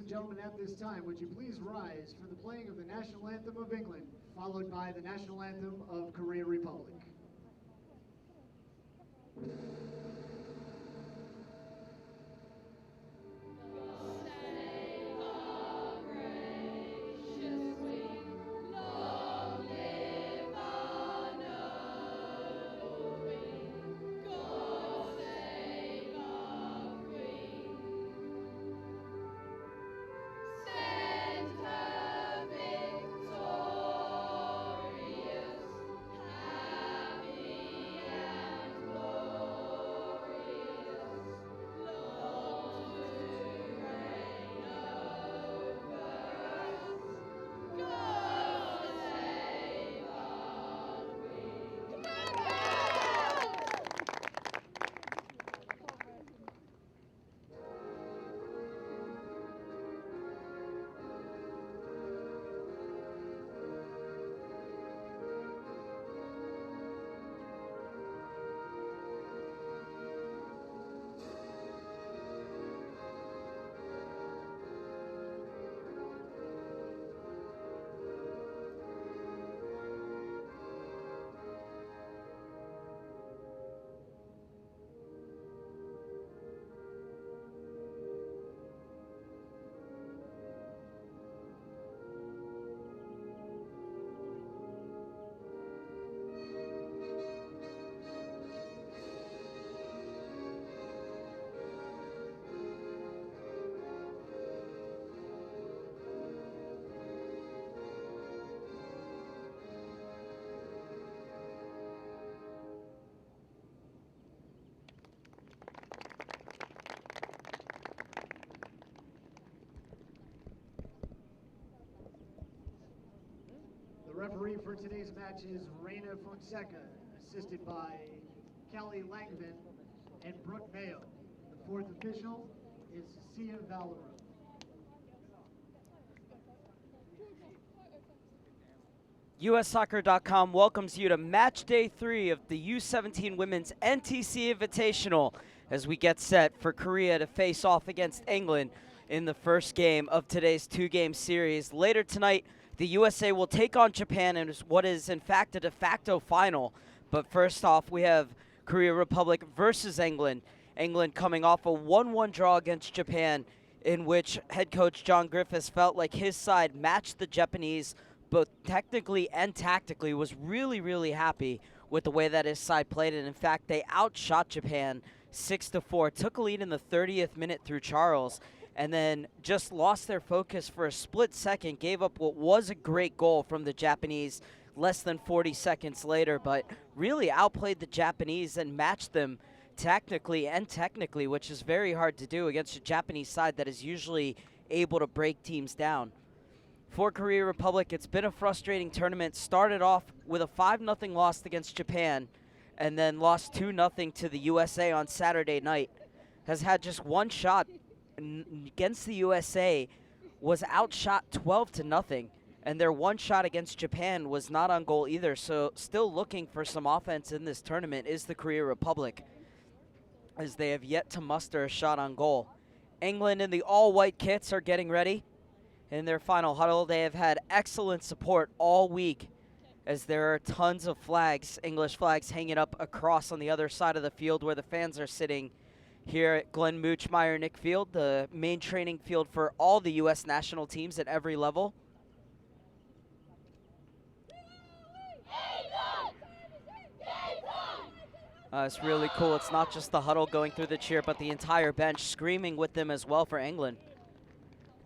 and gentlemen, at this time, would you please rise for the playing of the National Anthem of England, followed by the National Anthem of Korea Republic. The referee for today's match is Reina Fonseca, assisted by Callie Langvin and Brooke Mayo. The fourth official is Sia Valero. USsoccer.com welcomes you to match day 3 of the U17 Women's NTC Invitational as we get set for Korea to face off against England in the first game of today's 2-game series. Later tonight, the USA will take on Japan in what is in fact a de facto final. But first off, we have Korea Republic versus England. England coming off a 1-1 draw against Japan, in which head coach John Griffiths felt like his side matched the Japanese both technically and tactically, was really happy with the way that his side played. And in fact, they outshot Japan 6-4, took a lead in the 30th minute through Charles, and then just lost their focus for a split second, gave up what was a great goal from the Japanese less than 40 seconds later, but really outplayed the Japanese and matched them tactically and technically, which is very hard to do against a Japanese side that is usually able to break teams down. For Korea Republic, it's been a frustrating tournament. Started off with a 5-0 loss against Japan and then lost 2-0 to the USA on Saturday night. Has had just one shot against the USA, was outshot 12-0, and their one shot against Japan was not on goal either. So still looking for some offense in this tournament is the Korea Republic, as they have yet to muster a shot on goal. England in the all-white kits are getting ready. In their final huddle, they have had excellent support all week, as there are tons of flags, English flags, hanging up across on the other side of the field where the fans are sitting here at Glenn Moochmeyer Nick Field, the main training field for all the U.S. national teams at every level. It's really cool. It's not just the huddle going through the cheer, but the entire bench screaming with them as well for England.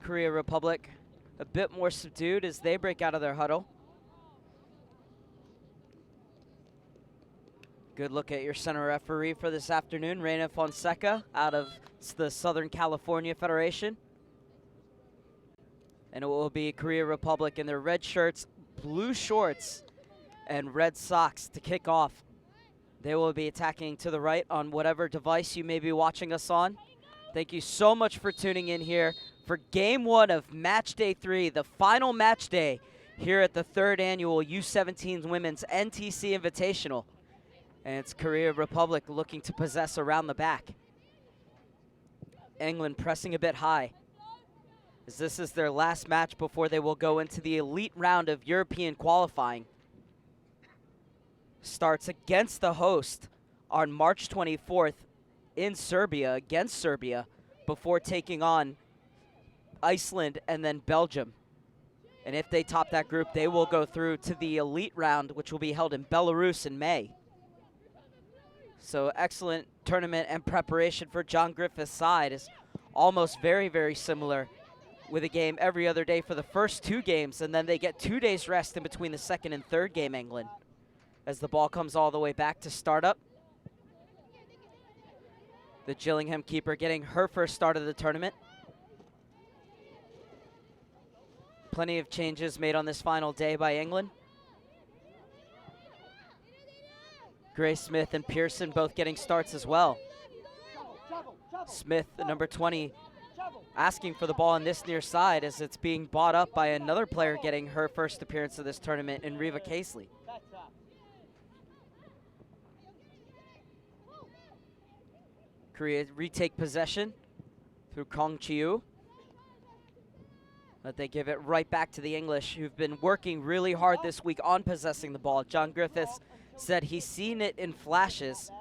Korea Republic a bit more subdued as they break out of their huddle. Good look at your center referee for this afternoon, Reina Fonseca, out of the Southern California Federation. And it will be Korea Republic in their red shirts, blue shorts, and red socks to kick off. They will be attacking to the right on whatever device you may be watching us on. Thank you so much for tuning in here for Game 1 of Match Day 3, the final match day here at the 3rd annual U17 Women's NTC Invitational. And it's Korea Republic looking to possess around the back. England pressing a bit high. as this is their last match before they will go into the elite round of European qualifying. Starts against the host on March 24th in Serbia, against Serbia, before taking on Iceland and then Belgium. And if they top that group, they will go through to the elite round, which will be held in Belarus in May. So excellent tournament and preparation for John Griffith's side. Is almost very, very similar, with a game every other day for the first 2 games, and then they get 2 days rest in between the second and third game, England, as the ball comes all the way back to startup. The Gillingham keeper getting her first start of the tournament. Plenty of changes made on this final day by England. Gray Smith and Pearson both getting starts as well. Smith, the number 20, asking for the ball on this near side as it's being bought up by another player getting her first appearance of this tournament in Reva Casely. Korea retake possession through Kong Chiu. But they give it right back to the English, who've been working really hard this week on possessing the ball. John Griffiths said he's seen it in flashes,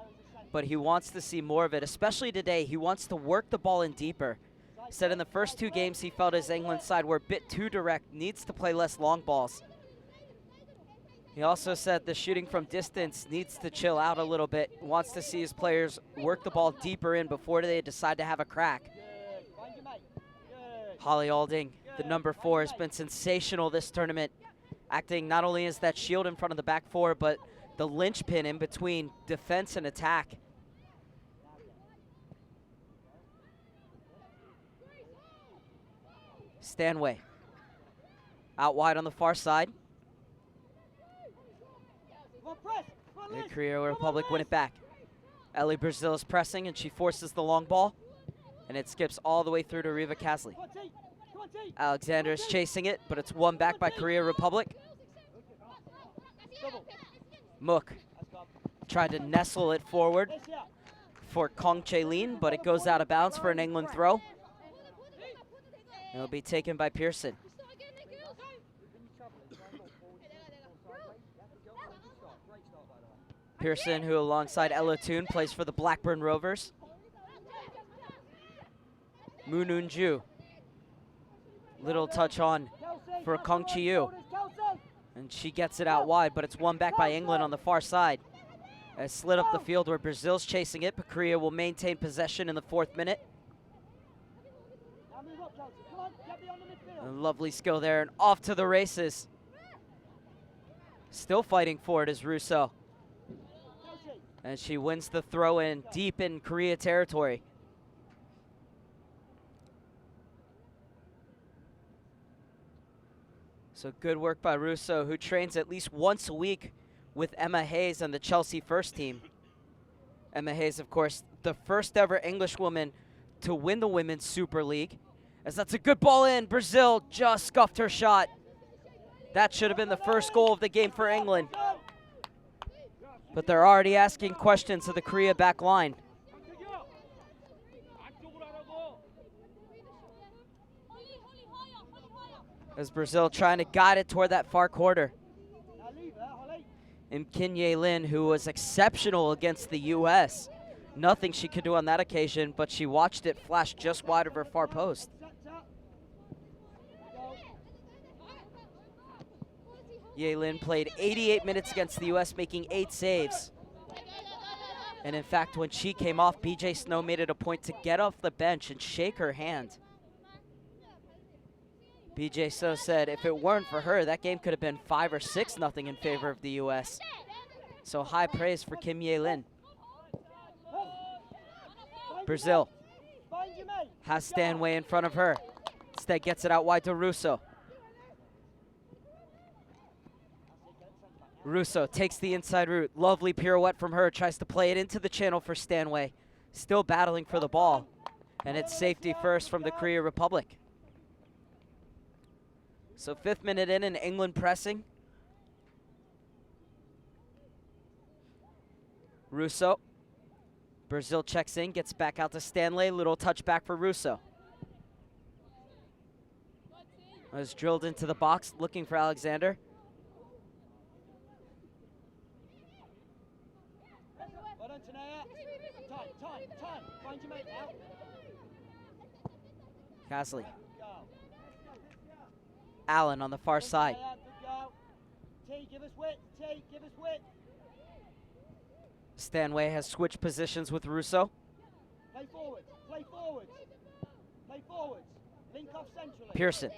but he wants to see more of it, especially today. He wants to work the ball in deeper. Said in the first 2 games he felt his England side were a bit too direct, needs to play less long balls. He also said the shooting from distance needs to chill out a little bit, wants to see his players work the ball deeper in before they decide to have a crack. Holly Alding, the number 4, has been sensational this tournament, acting not only as that shield in front of the back 4, but the linchpin in between defense and attack. Stanway out wide on the far side. The Korea Republic win it back. Ellie Brazil is pressing, and she forces the long ball, and it skips all the way through to Reva Casely. Alexander is chasing it, but it's won back by Korea Republic. Mook tried to nestle it forward for Kong Chae-lin, but it goes out of bounds for an England throw. It'll be taken by Pearson. Pearson, who alongside Ella Toon plays for the Blackburn Rovers. Moon Eun-ju. Little touch on for Kong Chi-yu. And she gets it out wide, but it's won back by England on the far side. As slid up the field where Brazil's chasing it, but Korea will maintain possession in the 4th minute. A lovely skill there, and off to the races. Still fighting for it is Russo. And she wins the throw-in deep in Korea territory. So good work by Russo, who trains at least once a week with Emma Hayes and the Chelsea first team. Emma Hayes, of course, the first ever English woman to win the Women's Super League. As that's a good ball in, Brazil just scuffed her shot. That should have been the first goal of the game for England. But they're already asking questions of the Korea back line. As Brazil trying to guide it toward that far quarter. And Kim Ye-lin, who was exceptional against the U.S. Nothing she could do on that occasion, but she watched it flash just wide of her far post. Ye-lin played 88 minutes against the U.S., making 8 saves. And in fact, when she came off, BJ Snow made it a point to get off the bench and shake her hand. BJ Snow said if it weren't for her, that game could have been 5 or 6-0 in favor of the U.S. So high praise for Kim Ye-lin. Brazil has Stanway in front of her. Instead gets it out wide to Russo. Russo takes the inside route. Lovely pirouette from her. Tries to play it into the channel for Stanway. Still battling for the ball. And it's safety first from the Korea Republic. So 5th minute in and England pressing. Russo. Brazil checks in, gets back out to Stanley. Little touch back for Russo. Was drilled into the box, looking for Alexander. Well done, Tanea. Time. Find your mate now. Casley. Good go. Allen on the far side. Good go. T, give us width. T, give us width. Stanway has switched positions with Russo. Play forwards. Play forwards. Play forwards. Link off centrally. Pearson.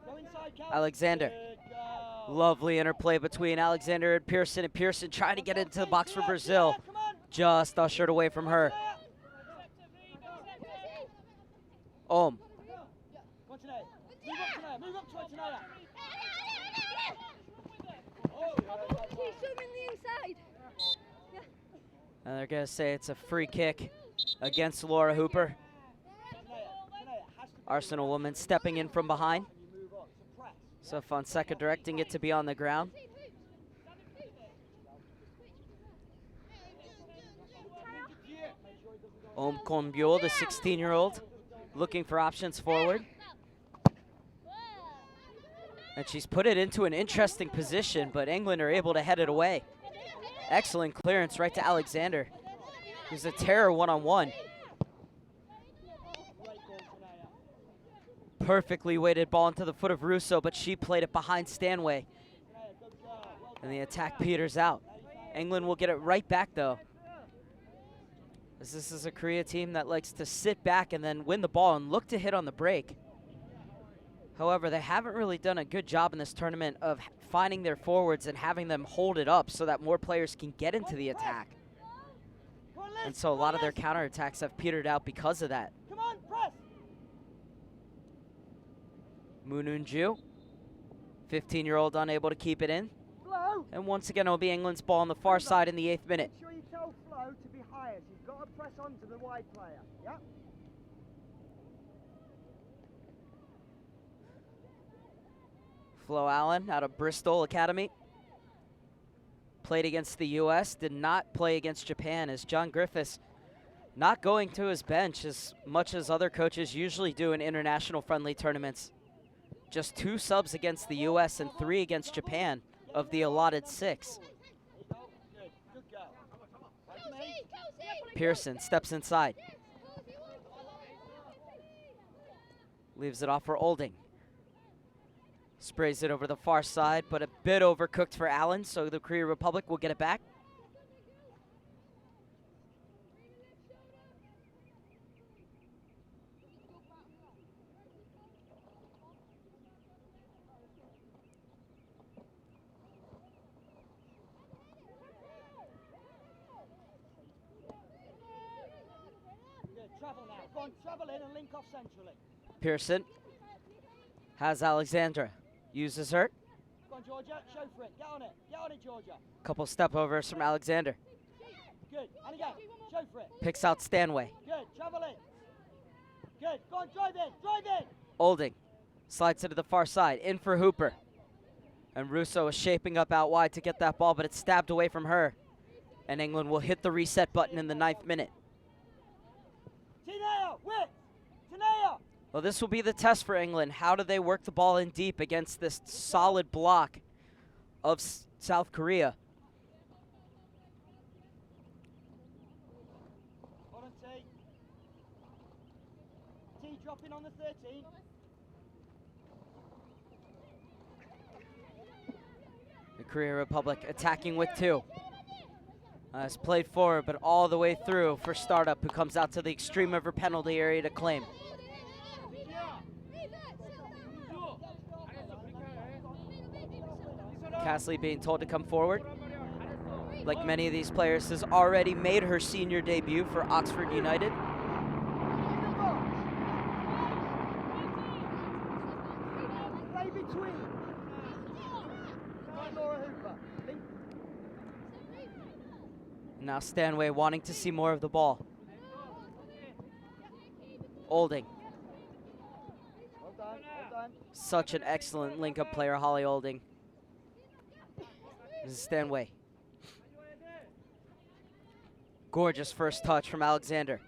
Go inside, Cal. Alexander. Good go. Lovely interplay between Alexander and Pearson trying to get into the box for Brazil. Come on. Just ushered away from her. Ohm. Go on, Tanea. Move up to her, Tanea. Keep swimming the inside. And they're going to say it's a free kick against Laura Hooper. Arsenal woman stepping in from behind. So Fonseca directing it to be on the ground. Ohm Konbyul, the 16-year-old, looking for options forward. And she's put it into an interesting position, but England are able to head it away. Excellent clearance right to Alexander, who's a terror one-on-one. Perfectly weighted ball into the foot of Russo, but she played it behind Stanway. And the attack peters out. England will get it right back, though, as this is a Korea team that likes to sit back and then win the ball and look to hit on the break. However, they haven't really done a good job in this tournament of finding their forwards and having them hold it up so that more players can get into the attack. And so a lot of their counterattacks have petered out because of that. Come on, press. Moonunju, 15-year-old, unable to keep it in. Flow. And once again, it'll be England's ball on the far side in the 8th minute. Make sure you tell Flo to be higher. She's got to press onto the wide player. Yep. Flo Allen out of Bristol Academy. Played against the U.S., did not play against Japan, as John Griffiths not going to his bench as much as other coaches usually do in international friendly tournaments. Just 2 subs against the U.S. and 3 against Japan of the allotted 6. Pearson steps inside. Leaves it off for Olding. Sprays it over the far side, but a bit overcooked for Allen, so the Korea Republic will get it back. Travel now. Go on, travel in and link off centrally. Pearson has Alexandra. Uses her. Go on, Georgia. Show for it. Get on it. Get on it, Georgia. Couple step overs from Alexander. Good. And again. Show for it. Picks out Stanway. Good. Travel in. Good. Go on, drive in. Drive in. Olding slides it to the far side. In for Hooper. And Russo is shaping up out wide to get that ball, but it's stabbed away from her. And England will hit the reset button in the 9th minute. Tanea, width. Tanea. Well, this will be the test for England. How do they work the ball in deep against this solid block of South Korea? Hold on, T. T dropping on the 13. The Korea Republic attacking with 2. It's played forward, but all the way through for Startup, who comes out to the extreme of her penalty area to claim. Casley being told to come forward. Like many of these players, has already made her senior debut for Oxford United. Play between. Laura Hooper. Now Stanway wanting to see more of the ball. Olding. Well done, well done. Such an excellent link-up player, Holly Olding. This is Stanway. Gorgeous first touch from Alexander.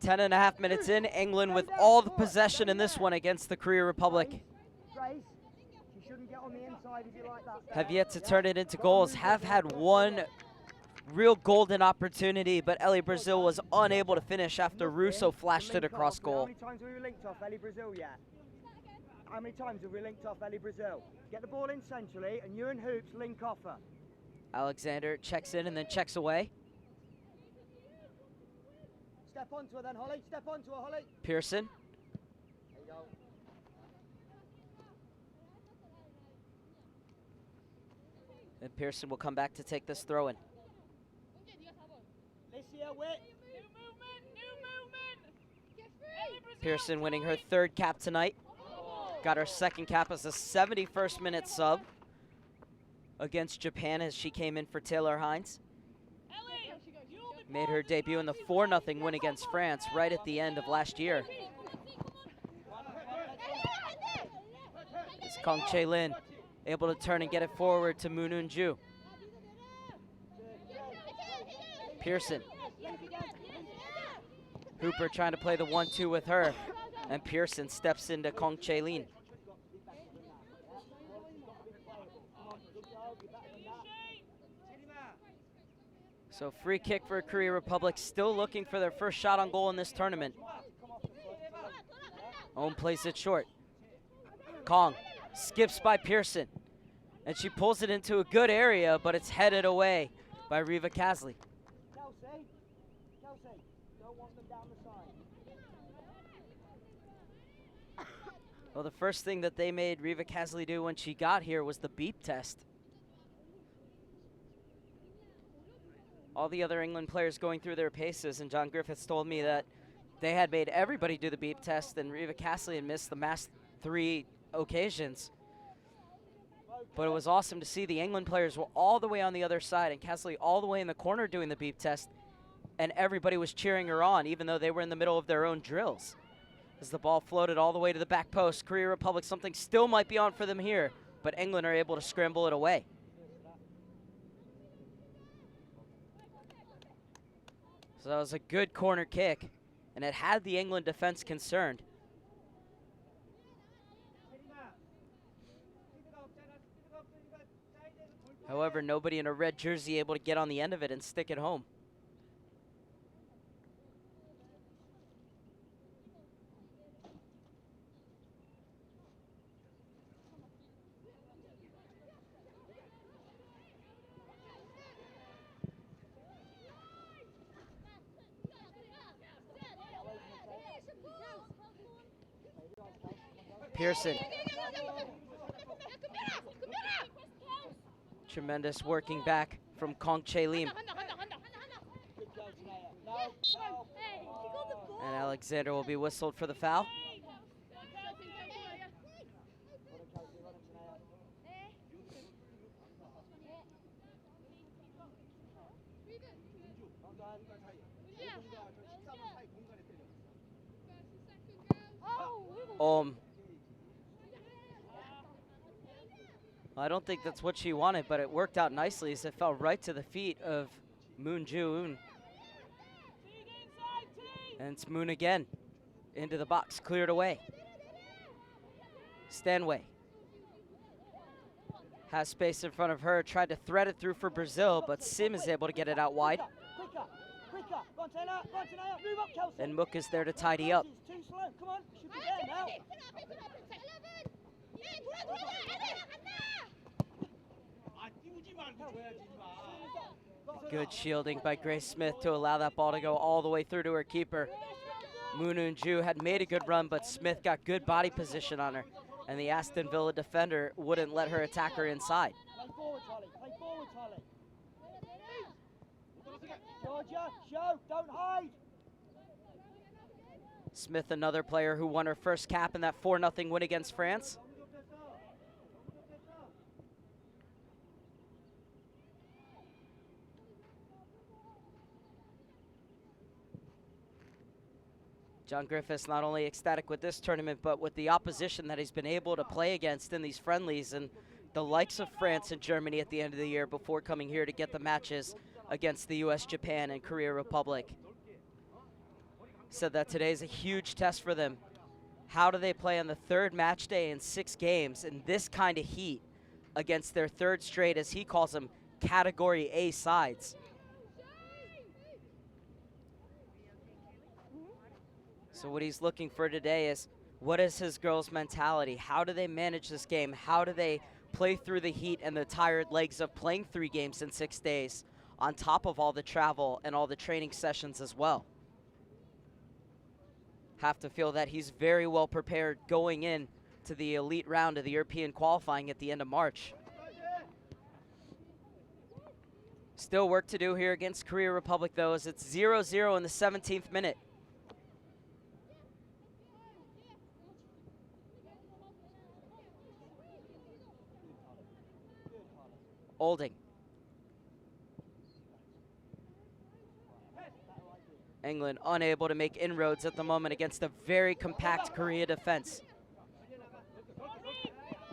10.5 minutes in, England with all the possession in this one against the Korea Republic. Grace, you shouldn't get on the inside if you like that. Have yet to turn it into goals, have had one real golden opportunity, but Ellie Brazil was unable to finish after Russo flashed it across goal. How many times have we linked off Ellie Brazil yet? How many times have we linked off Ellie Brazil? Get the ball in centrally, and you and Hoops link off her. Alexander checks in and then checks away. Step onto her then, Holly. Step onto her, Holly. Pearson. There you go. And Pearson will come back to take this throw in. Licia, Witt. Pearson winning her 3rd cap tonight. Got her 2nd cap as a 71st minute sub against Japan as she came in for Taylor Hines. Made her debut in the 4-0 win against France right at the end of last year. It's Kong Chae-lin able to turn and get it forward to Moon Eun-ju. Pearson. Hooper trying to play the 1-2 with her, and Pearson steps into Kong Chae-lin. So free kick for Korea Republic, still looking for their first shot on goal in this tournament. Ohm plays it short. Kong skips by Pearson, and she pulls it into a good area, but it's headed away by Reva Casley. Kelsey, don't want them down the side. Well, the first thing that they made Reva Casley do when she got here was the beep test. All the other England players going through their paces, and John Griffiths told me that they had made everybody do the beep test, and Reva Casley had missed the last 3 occasions. But it was awesome to see the England players were all the way on the other side, and Casley all the way in the corner doing the beep test, and everybody was cheering her on, even though they were in the middle of their own drills. As the ball floated all the way to the back post, Korea Republic, something still might be on for them here, but England are able to scramble it away. So that was a good corner kick, and it had the England defense concerned. However, nobody in a red jersey able to get on the end of it and stick it home. Pearson. Tremendous working back from Kong Chae-lin. And Alexander will be whistled for the foul. I don't think that's what she wanted, but it worked out nicely as it fell right to the feet of Moon Ju-eun. And it's Moon again. Into the box, cleared away. Stanway has space in front of her, tried to thread it through for Brazil, but Sim is able to get it out wide. And Mook is there to tidy up. Too slow. Come on, should be there now. Good shielding by Grace Smith to allow that ball to go all the way through to her keeper. Moon Eun-ju had made a good run, but Smith got good body position on her, and the Aston Villa defender wouldn't let her attack her inside. Play forward, Holly. Play forward, Holly. Georgia, show, don't hide. Smith, another player who won her first cap in that 4-0 win against France. John Griffiths not only ecstatic with this tournament, but with the opposition that he's been able to play against in these friendlies, and the likes of France and Germany at the end of the year before coming here to get the matches against the US, Japan, and Korea Republic. said that today is a huge test for them. How do they play on the third match day in 6 games in this kind of heat against their third straight, as he calls them, Category A sides? So what he's looking for today is, what is his girls' mentality? How do they manage this game? How do they play through the heat and the tired legs of playing 3 games in 6 days, on top of all the travel and all the training sessions as well? Have to feel that he's very well prepared going in to the elite round of the European qualifying at the end of March. Still work to do here against Korea Republic, though, as it's 0-0 in the 17th minute. Olding. England unable to make inroads at the moment against a very compact Korea defense.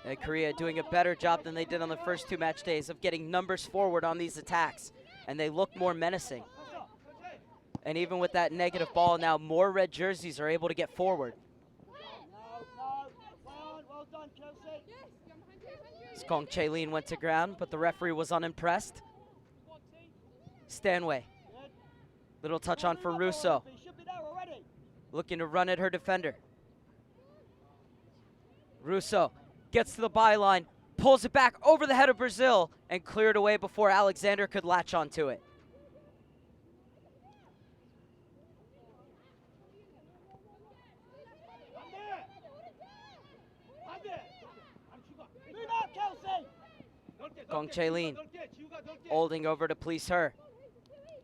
And Korea doing a better job than they did on the first 2 match days of getting numbers forward on these attacks, and they look more menacing. And even with that negative ball, now more red jerseys are able to get forward. Kong Chae-Lin went to ground, but the referee was unimpressed. Stanway. Little touch on for Russo. Looking to run at her defender. Russo gets to the byline, pulls it back over the head of Brazil, and cleared away before Alexander could latch onto it. Kong Chae-Lin. Olding over to police her.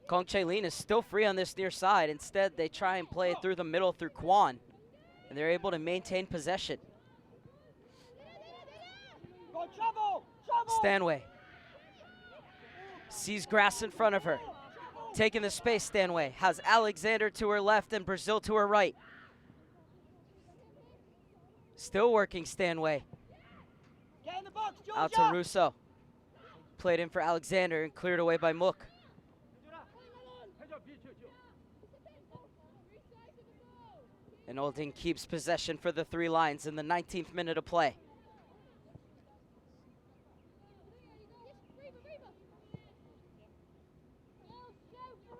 Kong Chae-Lin is still free on this near side. Instead, they try and play it through the middle through Kwon, and they're able to maintain possession. Stanway sees grass in front of her. Taking the space, Stanway has Alexander to her left and Brazil to her right. Still working, Stanway. Out to Russo. Played in for Alexander and cleared away by Mook. And Olding keeps possession for the 3 lines in the 19th minute of play.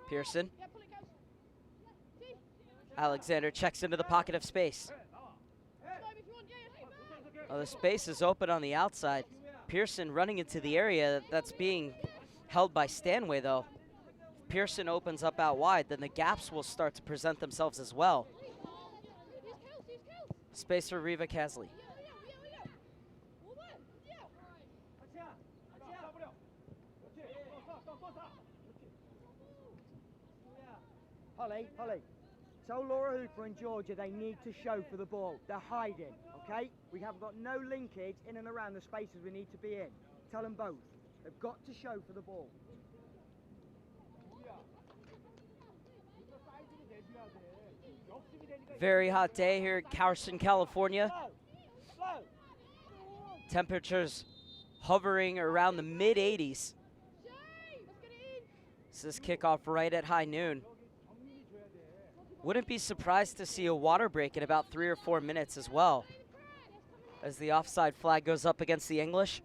Pearson. Alexander checks into the pocket of space. Oh, the space is open on the outside. Pearson running into the area that's being held by Stanway, though. If Pearson opens up out wide, then the gaps will start to present themselves as well. Space for Riva Kasley. Holly, tell Laura Hooper and Georgia they need to show for the ball. They're hiding, okay? We have got no linkage in and around the spaces we need to be in. Tell them both. They've got to show for the ball. Very hot day here in Carson, California. Temperatures hovering around the mid-80s. This is kickoff right at high noon. Wouldn't be surprised to see a water break in about 3 or 4 minutes as well, as the offside flag goes up against the English.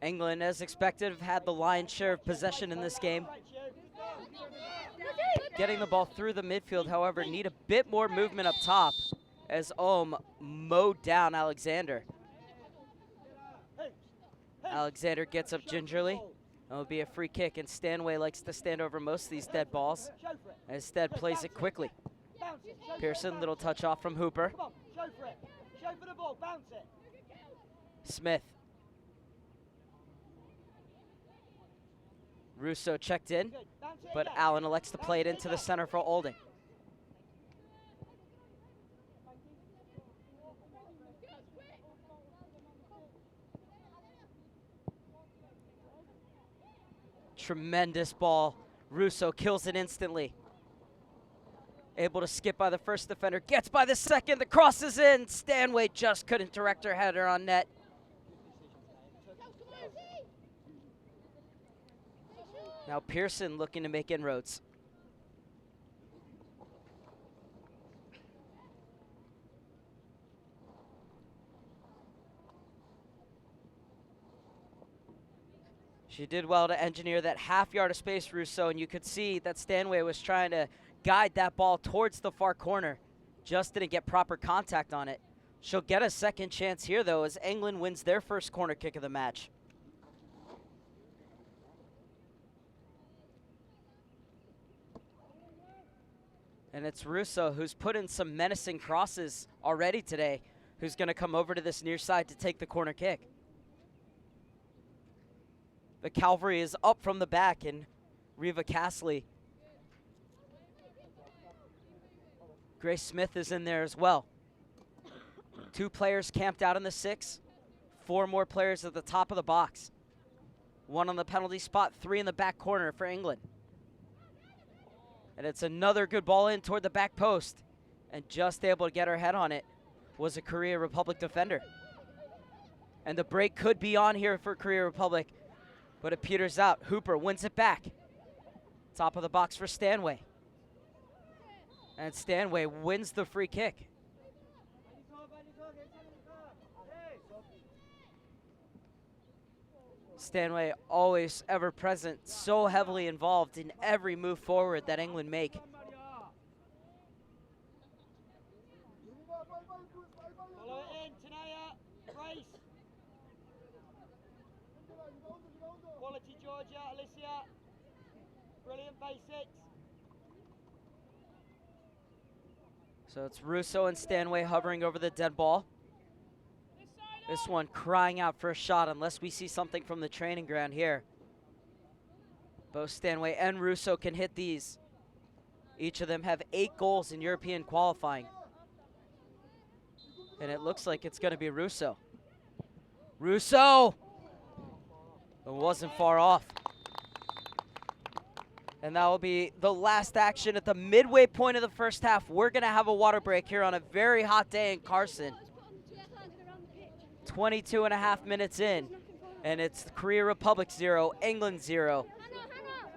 England, as expected, have had the lion's share of possession in this game. Getting the ball through the midfield, however, need a bit more movement up top, as Ohm mowed down Alexander. Alexander gets up gingerly. It'll be a free kick, and Stanway likes to stand over most of these dead balls. Instead, plays it quickly. Pearson, little touch off from Hooper. Smith. Russo checked in, but Allen elects to play it into the center for Olding. Tremendous ball. Russo kills it instantly. Able to skip by the first defender, gets by the second, the cross is in. Stanway just couldn't direct her header on net. Now Pearson looking to make inroads. She did well to engineer that half yard of space, Russo, and you could see that Stanway was trying to guide that ball towards the far corner. Just didn't get proper contact on it. She'll get a second chance here, though, as England wins their first corner kick of the match. And it's Russo who's put in some menacing crosses already today, who's going to come over to this near side to take the corner kick. The cavalry is up from the back, and Reva Castley. Grace Smith is in there as well. 2 players camped out in the 6. 4 more players at the top of the box. 1 on the penalty spot, 3 in the back corner for England. And it's another good ball in toward the back post. And just able to get her head on it was a Korea Republic defender. And the break could be on here for Korea Republic, but it peters out. Hooper wins it back. Top of the box for Stanway. And Stanway wins the free kick. Stanway always ever present, so heavily involved in every move forward that England make. Follow it in, Tanaya, brace. Quality, Georgia, Alicia. Brilliant basics. So it's Russo and Stanway hovering over the dead ball. This one crying out for a shot unless we see something from the training ground here. Both Stanway and Russo can hit these. Each of them have 8 goals in European qualifying. And it looks like it's going to be Russo. Russo! It wasn't far off. And that will be the last action at the midway point of the first half. We're going to have a water break here on a very hot day in Carson. 22 and a half minutes in, and it's Korea Republic 0, England 0.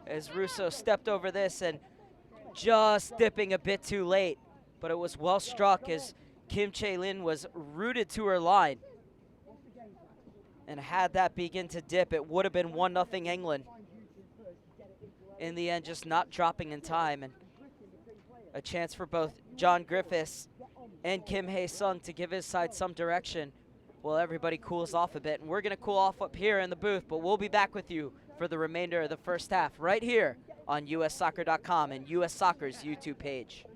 As Russo stepped over this and just dipping a bit too late, but it was well struck as Kim Chae-lin was rooted to her line. And had that begin to dip, it would have been 1-0 England. In the end, just not dropping in time, and a chance for both John Griffiths and Kim Hae-sung to give his side some direction. Well, everybody cools off a bit, and we're going to cool off up here in the booth, but we'll be back with you for the remainder of the first half right here on ussoccer.com and US Soccer's YouTube page.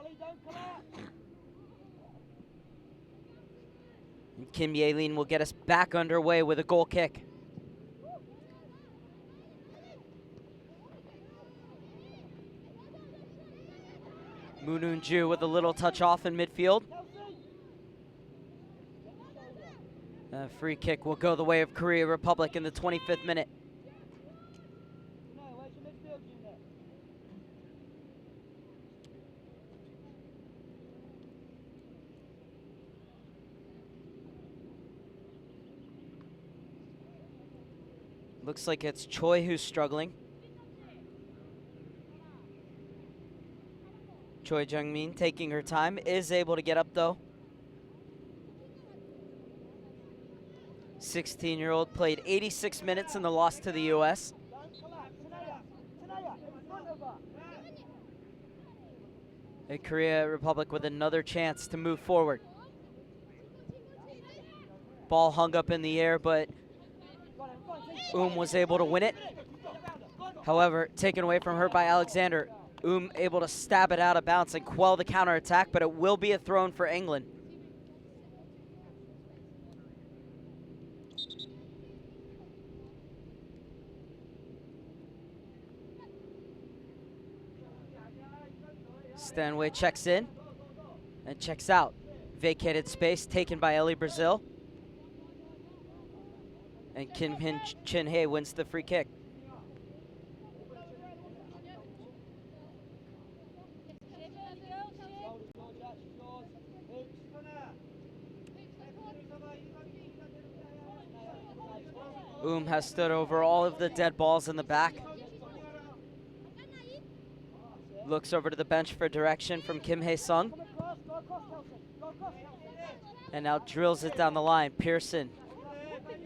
Holly, don't come out. And Kim Ye-Lin will get us back underway with a goal kick. Moon Eun-ju with a little touch off in midfield. A free kick will go the way of Korea Republic in the 25th minute. Where's your midfield unit? Looks like it's Choi who's struggling. Choi Jung-min taking her time, is able to get up though. 16-year-old played 86 minutes in the loss to the U.S. And Korea Republic with another chance to move forward. Ball hung up in the air, but was able to win it. However, taken away from her by Alexander. Able to stab it out of bounds and quell the counterattack, but it will be a throw for England. Stanway checks in and checks out. Vacated space taken by Ellie Brazil. And Kim Chin-hae wins the free kick. Has stood over all of the dead balls in the back. Looks over to the bench for direction from Kim Hae-sung. And now drills it down the line. Pearson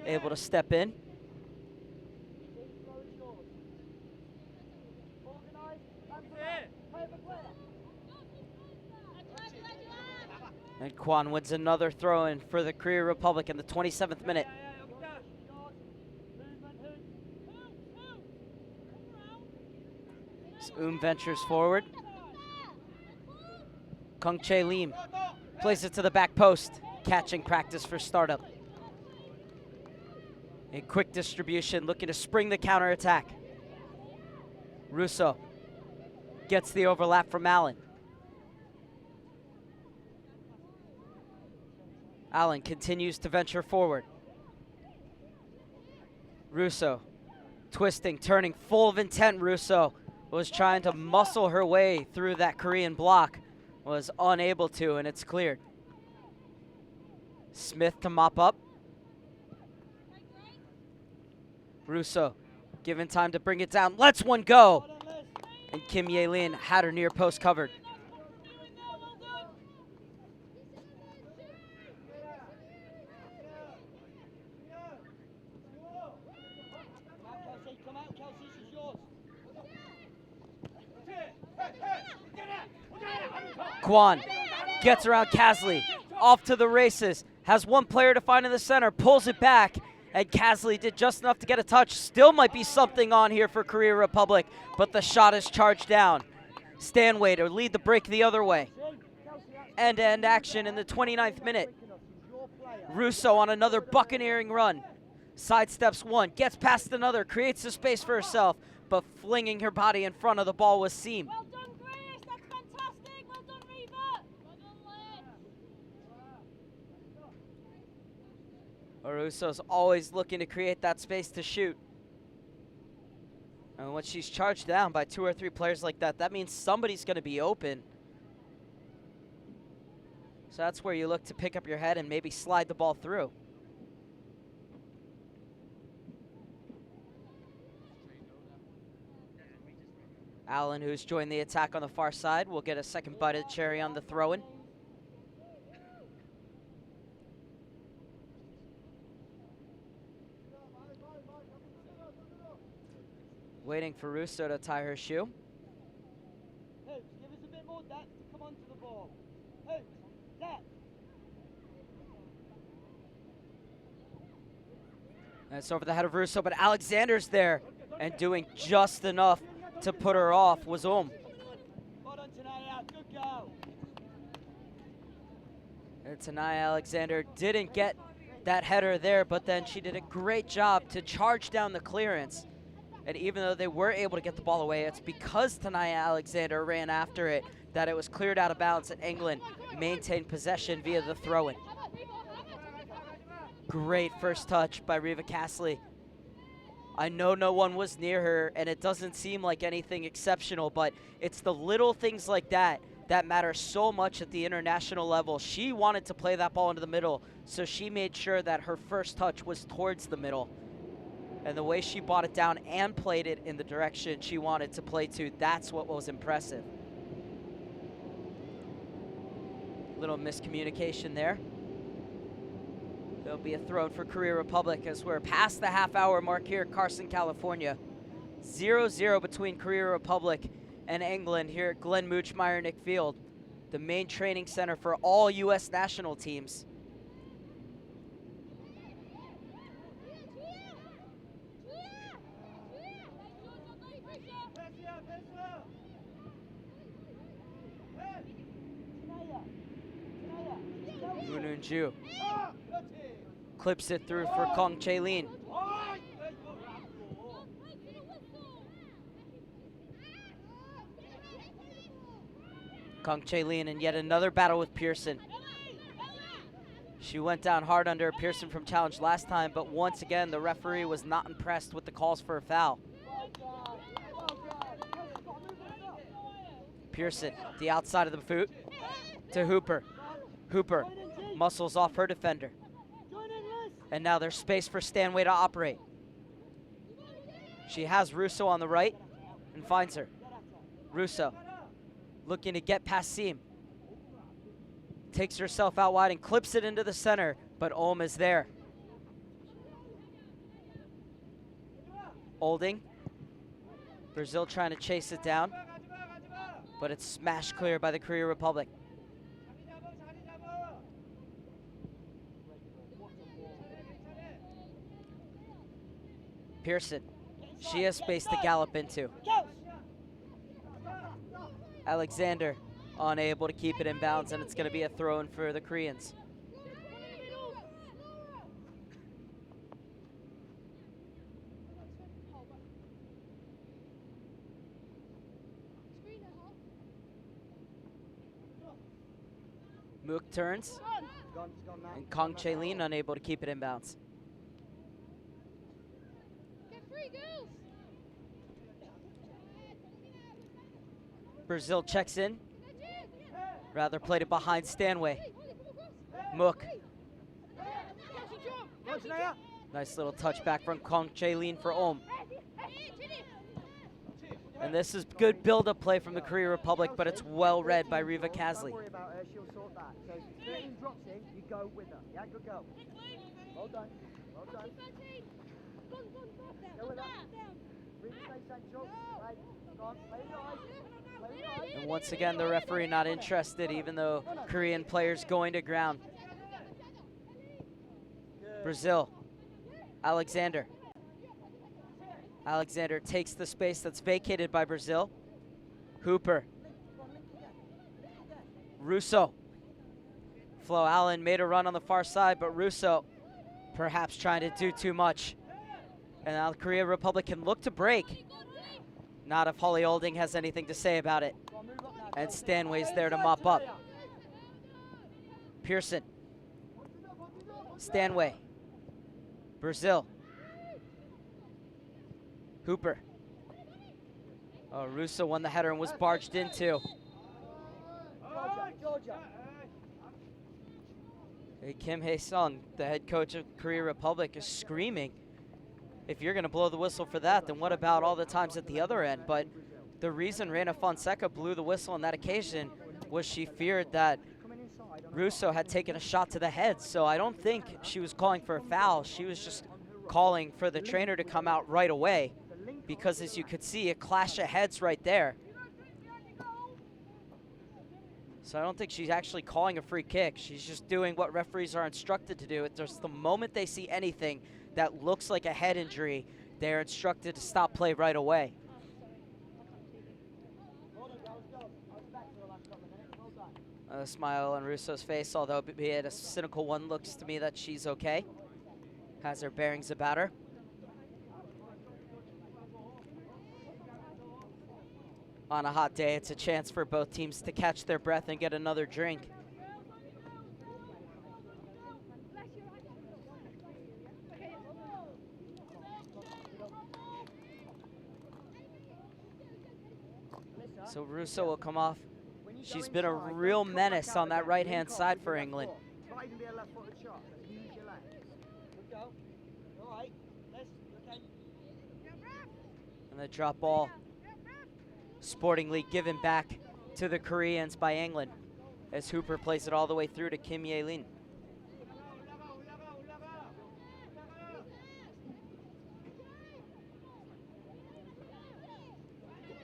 able to step in. And Kwon wins another throw in for the Korea Republic in the 27th minute. Ventures forward. Kung Chae Lim plays it to the back post. Catching practice for startup. A quick distribution, looking to spring the counterattack. Russo gets the overlap from Allen. Allen continues to venture forward. Russo twisting, turning, full of intent. Russo was trying to muscle her way through that Korean block, was unable to, and it's cleared. Smith to mop up. Russo given time to bring it down, lets one go. And Kim Ye-Lin had her near post covered. Kwon gets around Kasley, off to the races, has one player to find in the center, pulls it back, and Kasley did just enough to get a touch. Still might be something on here for Korea Republic, but the shot is charged down. Stanway to lead the break the other way. End-to-end action in the 29th minute. Russo on another buccaneering run. Sidesteps one, gets past another, creates a space for herself, but flinging her body in front of the ball was Seam. Well done, Grace. That's fantastic. Well done, Reva. Well done, Russo's always looking to create that space to shoot. And when she's charged down by 2 or 3 players like that, that means somebody's going to be open. So that's where you look to pick up your head and maybe slide the ball through. Allen, who's joined the attack on the far side, will get a second bite of the cherry on the throw-in. Waiting for Russo to tie her shoe. Hoops, give us a bit more depth to come onto the ball. Hoops, depth. And it's over the head of Russo, but Alexander's there and doing just enough to put her off was Well done, Good go. And Tanaya Alexander didn't get that header there, but then she did a great job to charge down the clearance. And even though they were able to get the ball away, it's because Tanaya Alexander ran after it that it was cleared out of bounds and England maintained possession via the throw-in. Great first touch by Reva Castley. I know no one was near her, and it doesn't seem like anything exceptional, but it's the little things like that that matter so much at the international level. She wanted to play that ball into the middle, so she made sure that her first touch was towards the middle. And the way she brought it down and played it in the direction she wanted to play to, that's what was impressive. Little miscommunication there. There'll be a throw for Korea Republic as we're past the half-hour mark here at Carson, California. 0-0 between Korea Republic and England here at Glenn Moochmeyer-Nick Field, the main training center for all U.S. national teams. Mununju clips it through for Kong Chae-Lin. Kong Chae-Lin in yet another battle with Pearson. She went down hard under Pearson from challenge last time, but once again, the referee was not impressed with the calls for a foul. Pearson, the outside of the boot, to Hooper. Hooper muscles off her defender. And now there's space for Stanway to operate. She has Russo on the right and finds her. Russo looking to get past Seam. Takes herself out wide and clips it into the center, but Ohm is there. Olding. Brazil trying to chase it down, but it's smashed clear by the Korea Republic. Pearson, she has space to gallop into. Alexander unable to keep it in bounds, and it's going to be a throw-in for the Koreans. Mook turns, and Kong Chae-Lin unable to keep it in bounds. Brazil checks in. Rather played it behind Stanway. Mook. Nice little touchback from Kong Chae-Lin for Ohm. And this is good build-up play from the Korea Republic, but it's well read by Reva Castley. Don't worry about her, she'll sort that. So if 13 drops in, you go with her. Yeah, good go. Well done. Well done. Go with that. Really stay central. Right. Go on. Play your eyes. Play your eyes. And once again, the referee not interested, even though Korean players going to ground. Brazil. Alexander. Alexander takes the space that's vacated by Brazil. Hooper. Russo. Flo Allen made a run on the far side, but Russo perhaps trying to do too much. And now the Korea Republic can look to break. Not if Holly Olding has anything to say about it. And Stanway's there to mop up. Pearson. Stanway. Brazil. Hooper. Oh, Russo won the header and was barged into. Hey, Kim Hae-sung, the head coach of Korea Republic, is screaming. If you're going to blow the whistle for that, then what about all the times at the other end? But the reason Reina Fonseca blew the whistle on that occasion was she feared that Russo had taken a shot to the head. So I don't think she was calling for a foul. She was just calling for the trainer to come out right away, because as you could see, a clash of heads right there. So I don't think she's actually calling a free kick. She's just doing what referees are instructed to do. It's just the moment they see anything that looks like a head injury, they're instructed to stop play right away. A smile on Russo's face, although be it a cynical one, looks to me that she's okay. Has her bearings about her. On a hot day, it's a chance for both teams to catch their breath and get another drink. So Russo will come off. She's been a real menace on that right-hand side for England. And the drop ball sportingly given back to the Koreans by England as Hooper plays it all the way through to Kim Ye-lin.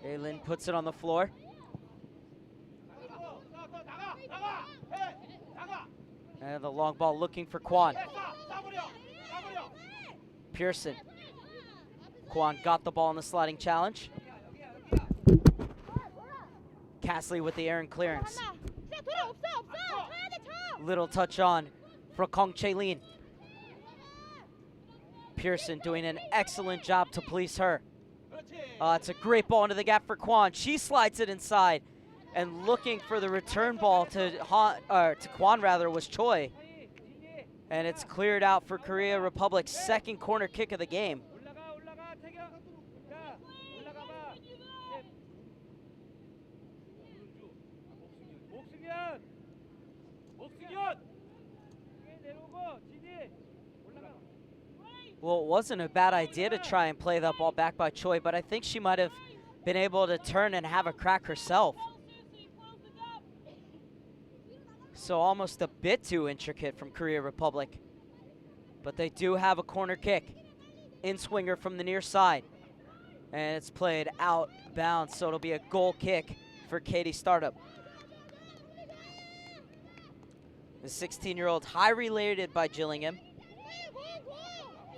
Ye-lin puts it on the floor. And the long ball looking for Kwon. Pearson. Kwon got the ball in the sliding challenge. Castley with the errant clearance. Little touch on for Kong Chae-lin. Pearson doing an excellent job to police her. It's a great ball into the gap for Kwon. She slides it inside. And looking for the return ball to Kwon rather was Choi. And it's cleared out for Korea Republic's second corner kick of the game. Well, it wasn't a bad idea to try and play that ball back by Choi, but I think she might have been able to turn and have a crack herself. So almost a bit too intricate from Korea Republic. But they do have a corner kick. In swinger from the near side. And it's played out bounds, so it'll be a goal kick for Katie Startup. The 16-year-old, high related by Gillingham.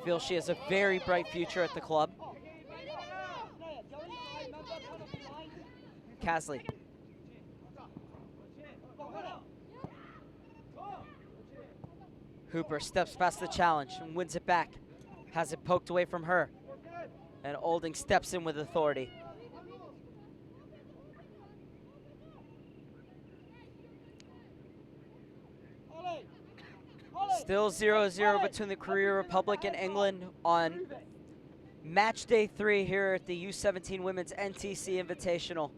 Feels she has a very bright future at the club. Castley. Hooper steps past the challenge and wins it back. Has it poked away from her. And Olding steps in with authority. Still 0-0 between the Korea Republic and England on match day 3 here at the U17 Women's NTC Invitational.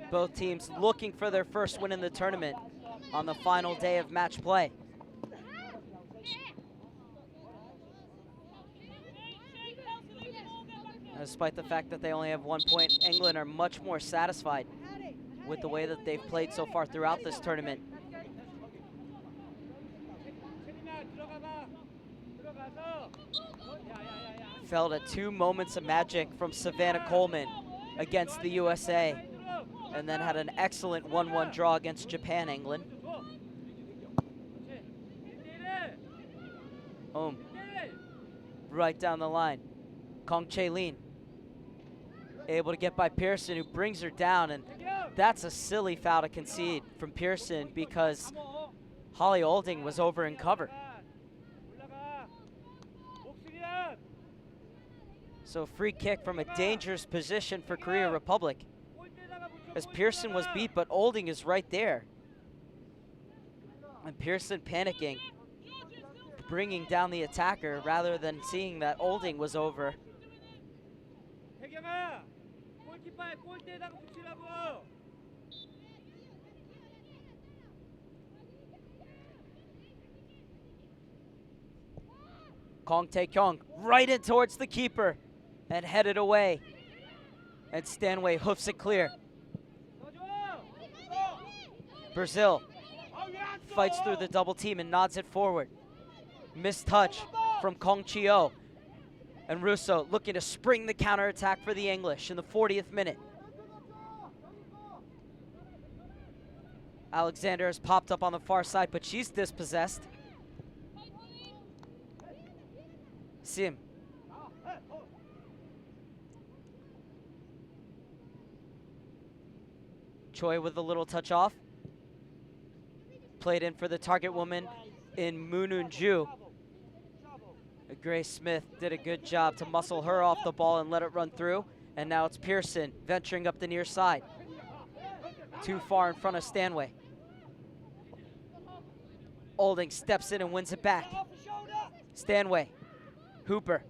Both teams looking for their first win in the tournament on the final day of match play. Despite the fact that they only have 1 point, England are much more satisfied with the way that they've played so far throughout this tournament. Felt at 2 moments of magic from Savannah Coleman against the USA, and then had an excellent 1-1 draw against Japan, England. Right down the line. Kong Chae-lin able to get by Pearson, who brings her down, and that's a silly foul to concede from Pearson because Holly Olding was over in cover. So free kick from a dangerous position for Korea Republic, as Pearson was beat, but Olding is right there. And Pearson panicking, bringing down the attacker rather than seeing that Olding was over. Kong Tae-kyung right in towards the keeper and headed away. And Stanway hoofs it clear. Brazil fights through the double team and nods it forward. Missed touch from Kong Chi-oh. And Russo looking to spring the counterattack for the English in the 40th minute. Alexander has popped up on the far side, but she's dispossessed. Sim. Choi with a little touch off. Played in for the target woman in Moonun Ju. Grace Smith did a good job to muscle her off the ball and let it run through. And now it's Pearson venturing up the near side. Too far in front of Stanway. Olding steps in and wins it back. Stanway, Hooper.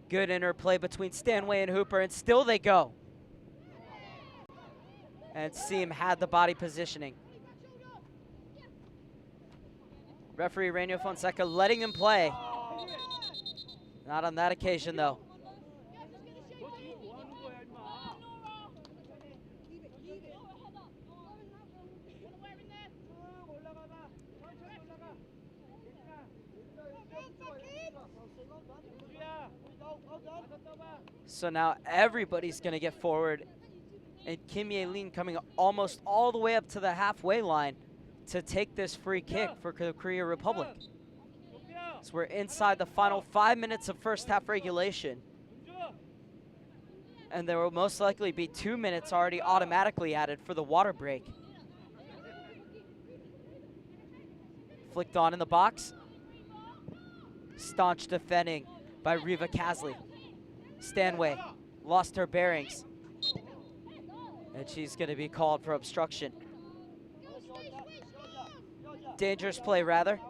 Good interplay between Stanway and Hooper, and still they go. And Siem had the body positioning. Referee Reino Fonseca letting them play. Not on that occasion, though. So now everybody's going to get forward. And Kim Ye-lin coming almost all the way up to the halfway line to take this free kick for the Korea Republic. So we're inside the final 5 minutes of first half regulation. And there will most likely be 2 minutes already automatically added for the water break. Flicked on in the box. Staunch defending by Riva Kasley. Stanway lost her bearings. And she's going to be called for obstruction. Dangerous play, rather.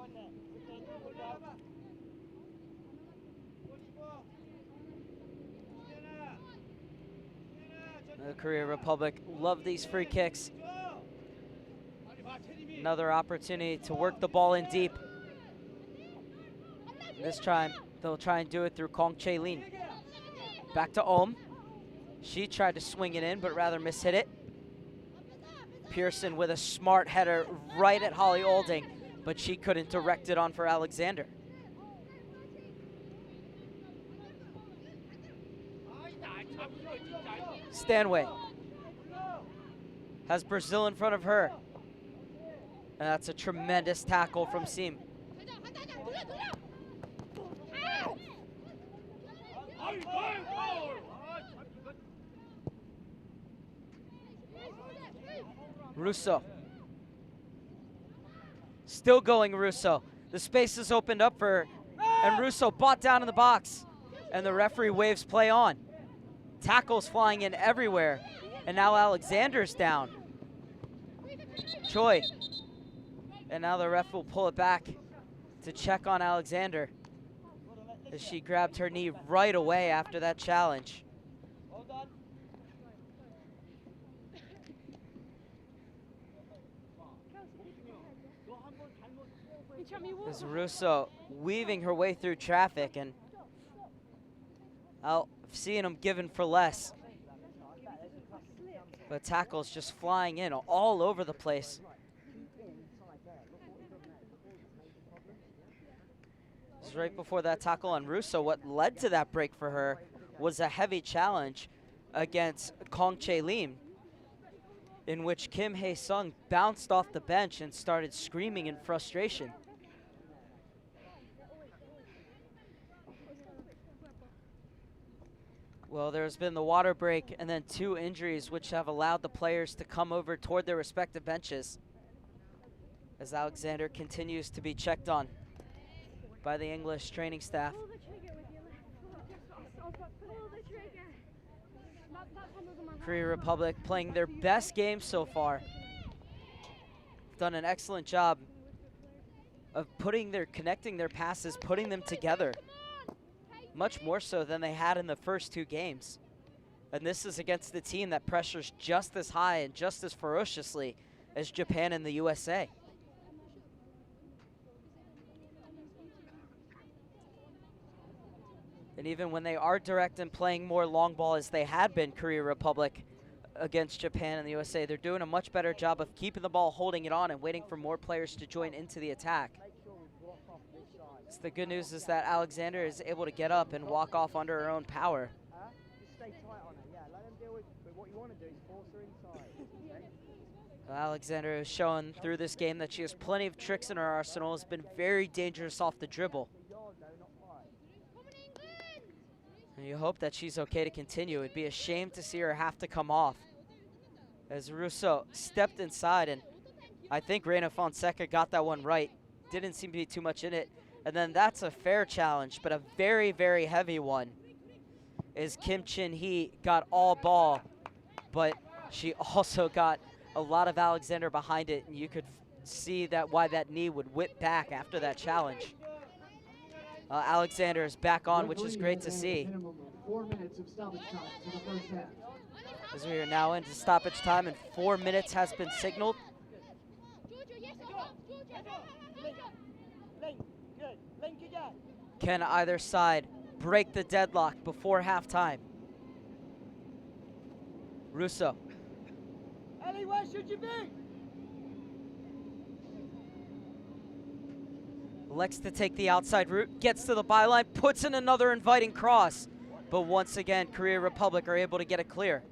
The Korea Republic love these free kicks. Another opportunity to work the ball in deep. This time, they'll try and do it through Kong Chae-lin. Back to Ohm. She tried to swing it in, but rather mishit it. Pearson with a smart header right at Holly Olding, but she couldn't direct it on for Alexander. Stanway has Brazil in front of her. And that's a tremendous tackle from Siem. Russo. Still going Russo. The space is opened up for her, and Russo bought down in the box. And the referee waves play on. Tackles flying in everywhere. And now Alexander's down. Choi. And now the ref will pull it back to check on Alexander, as she grabbed her knee right away after that challenge. As Russo weaving her way through traffic, and I've seen him given for less. But tackles just flying in all over the place. Right before that tackle on Russo, what led to that break for her was a heavy challenge against Kong Chae-lin, in which Kim Hae-sung bounced off the bench and started screaming in frustration. Well, there's been the water break and then 2 injuries, which have allowed the players to come over toward their respective benches, as Alexander continues to be checked on by the English training staff. Korea Republic playing their best game so far. Done an excellent job of connecting their passes, putting them together. Much more so than they had in the first 2 games. And this is against the team that pressures just as high and just as ferociously as Japan and the USA. And even when they are direct and playing more long ball as they had been, Korea Republic, against Japan and the USA, they're doing a much better job of keeping the ball, holding it on, and waiting for more players to join into the attack. So the good news is that Alexander is able to get up and walk off under her own power. Just stay tight on her, yeah. Let them deal with what you want to do is force her inside. Okay? Alexander has shown through this game that she has plenty of tricks in her arsenal, has been very dangerous off the dribble. And you hope that she's okay to continue. It'd be a shame to see her have to come off, as Russo stepped inside, and I think Reina Fonseca got that one right. Didn't seem to be too much in it. And then that's a fair challenge, but a very, very heavy one. Is Kim Chin-hee got all ball, but she also got a lot of Alexander behind it, and you could see that why that knee would whip back after that challenge. Alexander is back on, which is great to see. 4 minutes of stoppage time to the first half. As we are now into stoppage time, and 4 minutes has been signaled. Can either side break the deadlock before halftime? Russo. Ellie, where should you be? Elects to take the outside route, gets to the byline, puts in another inviting cross. But once again, Korea Republic are able to get it clear.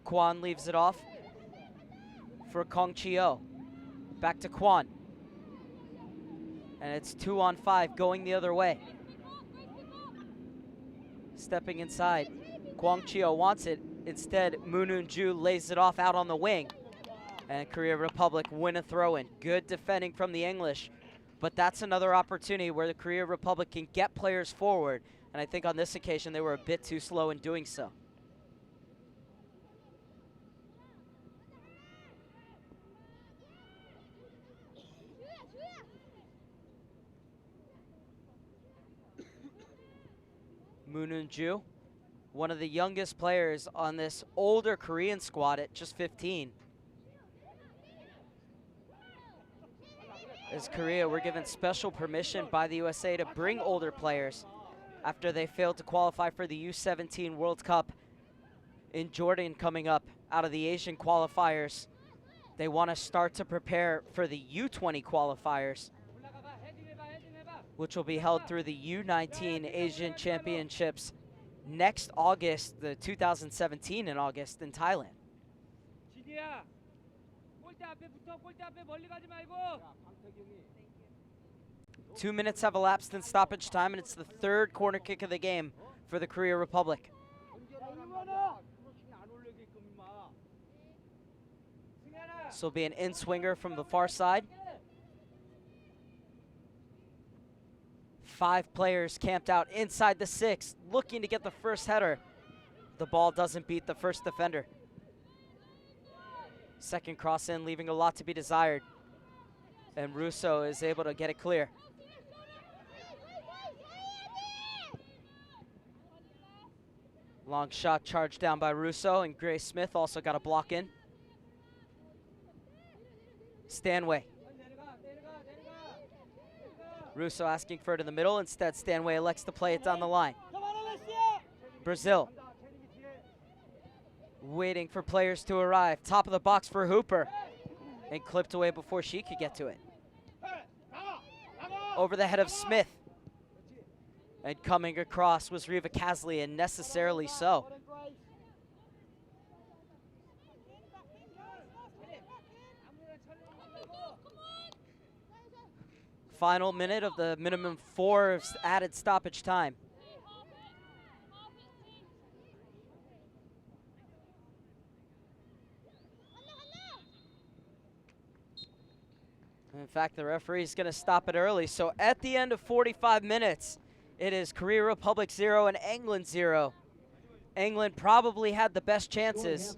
Kwon leaves it off for Kong Chio. Back to Kwon. And it's 2-on-5 going the other way. Stepping inside. Kwon Chio wants it. Instead, Moon Ju lays it off out on the wing. And Korea Republic win a throw-in. Good defending from the English. But that's another opportunity where the Korea Republic can get players forward. And I think on this occasion they were a bit too slow in doing so. Moon Ju, one of the youngest players on this older Korean squad at just 15. As Korea were given special permission by the USA to bring older players after they failed to qualify for the U17 World Cup in Jordan coming up out of the Asian qualifiers. They want to start to prepare for the U20 qualifiers, which will be held through the U19 Asian Championships next August, the 2017 in August in Thailand. 2 minutes have elapsed in stoppage time, and it's the third corner kick of the game for the Korea Republic. This will be an in-swinger from the far side. 5 players camped out inside the 6, looking to get the first header. The ball doesn't beat the first defender. Second cross in, leaving a lot to be desired. And Russo is able to get it clear. Long shot charged down by Russo, and Grace Smith also got a block in. Stanway. Russo asking for it in the middle. Instead, Stanway elects to play it down the line. Brazil. Waiting for players to arrive. Top of the box for Hooper. And clipped away before she could get to it. Over the head of Smith. And coming across was Reva Casley, and necessarily so. Final minute of the minimum 4 added stoppage time. In fact, the referee is going to stop it early. So at the end of 45 minutes, it is Korea Republic 0 and England 0. England probably had the best chances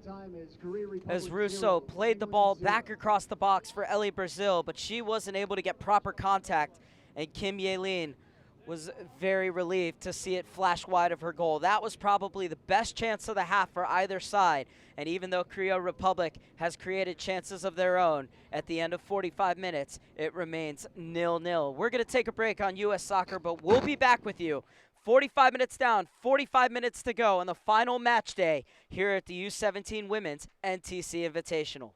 as Russo played the ball back across the box for Ellie Brazil, but she wasn't able to get proper contact, and Kim Ye-lin was very relieved to see it flash wide of her goal. That was probably the best chance of the half for either side, and even though Korea Republic has created chances of their own, at the end of 45 minutes, it remains 0-0. We're going to take a break on U.S. Soccer, but we'll be back with you. 45 minutes down, 45 minutes to go on the final match day here at the U17 Women's NTC Invitational.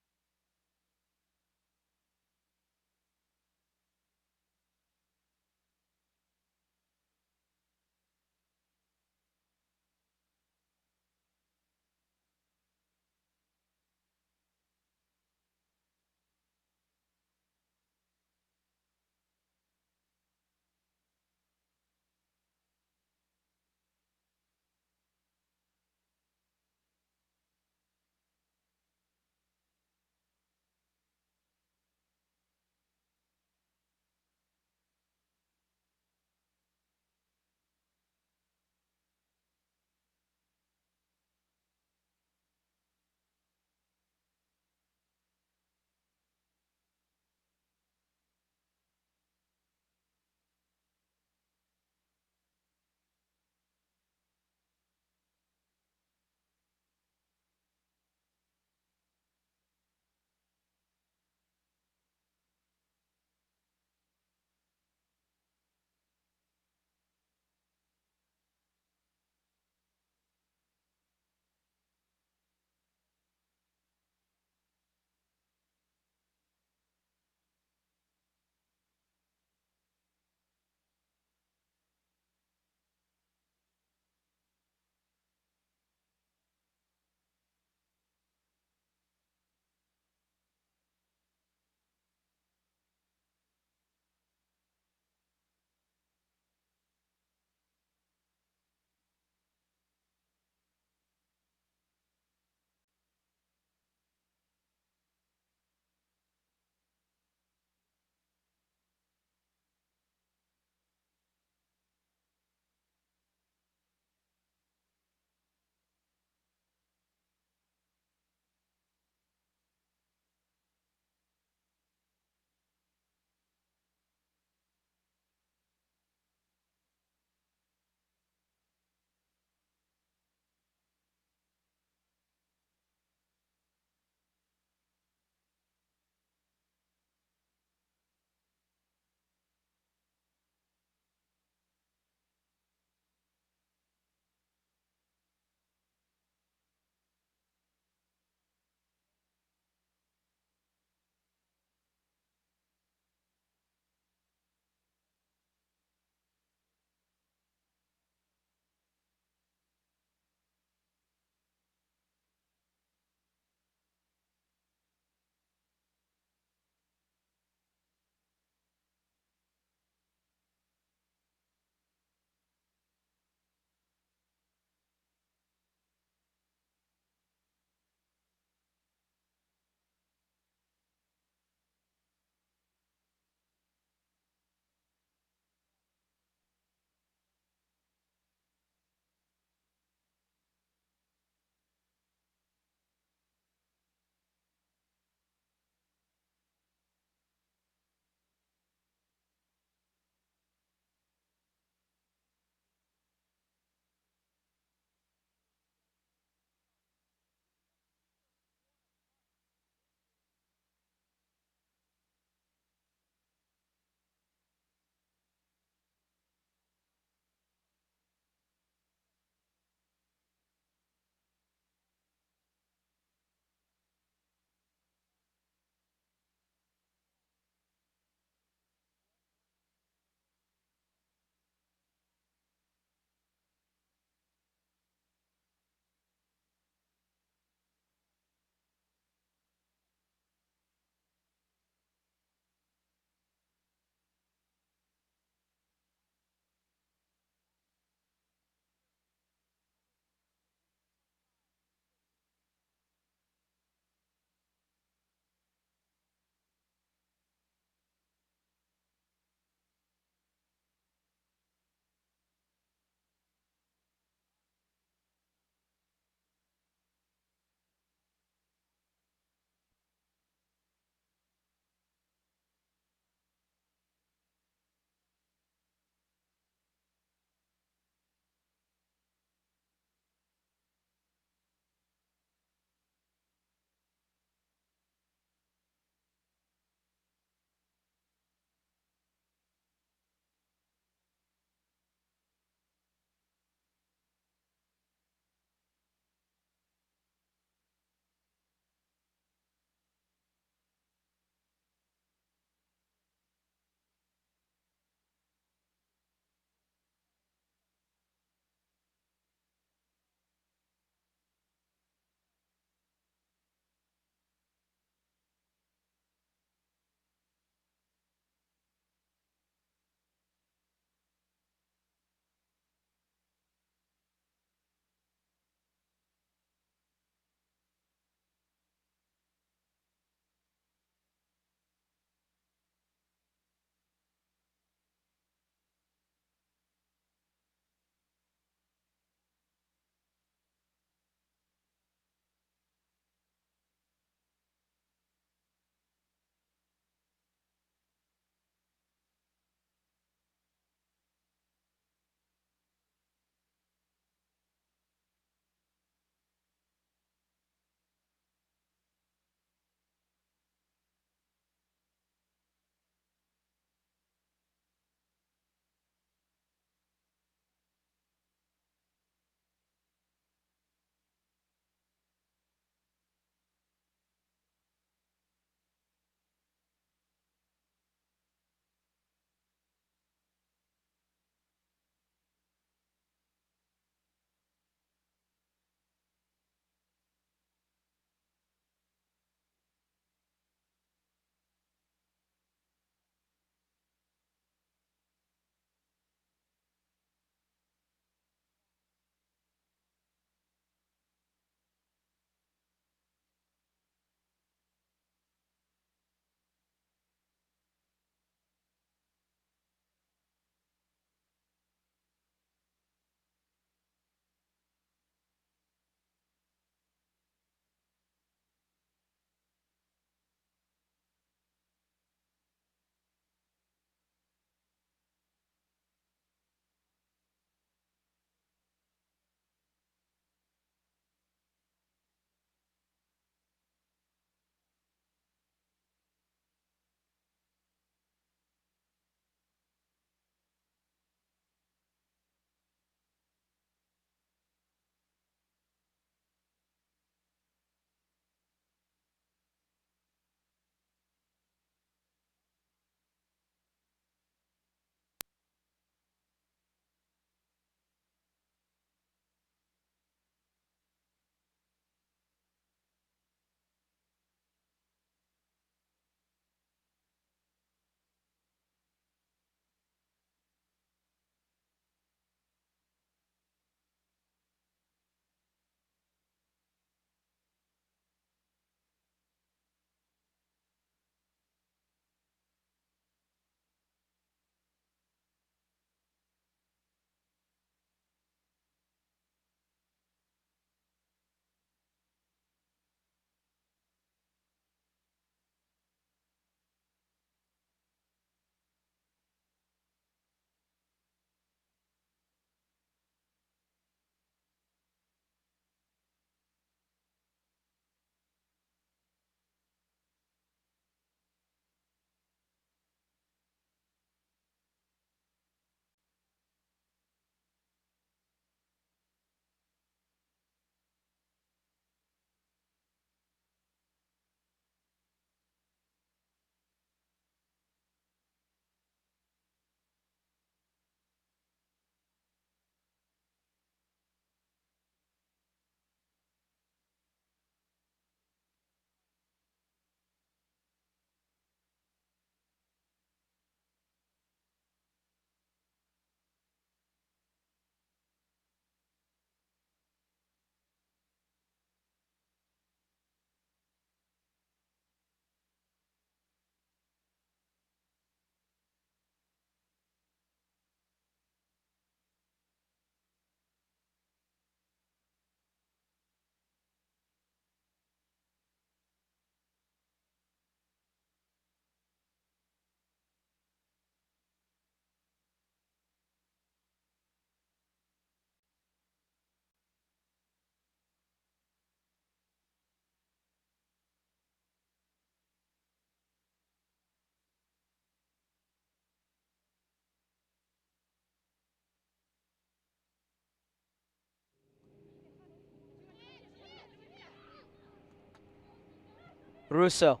Russo.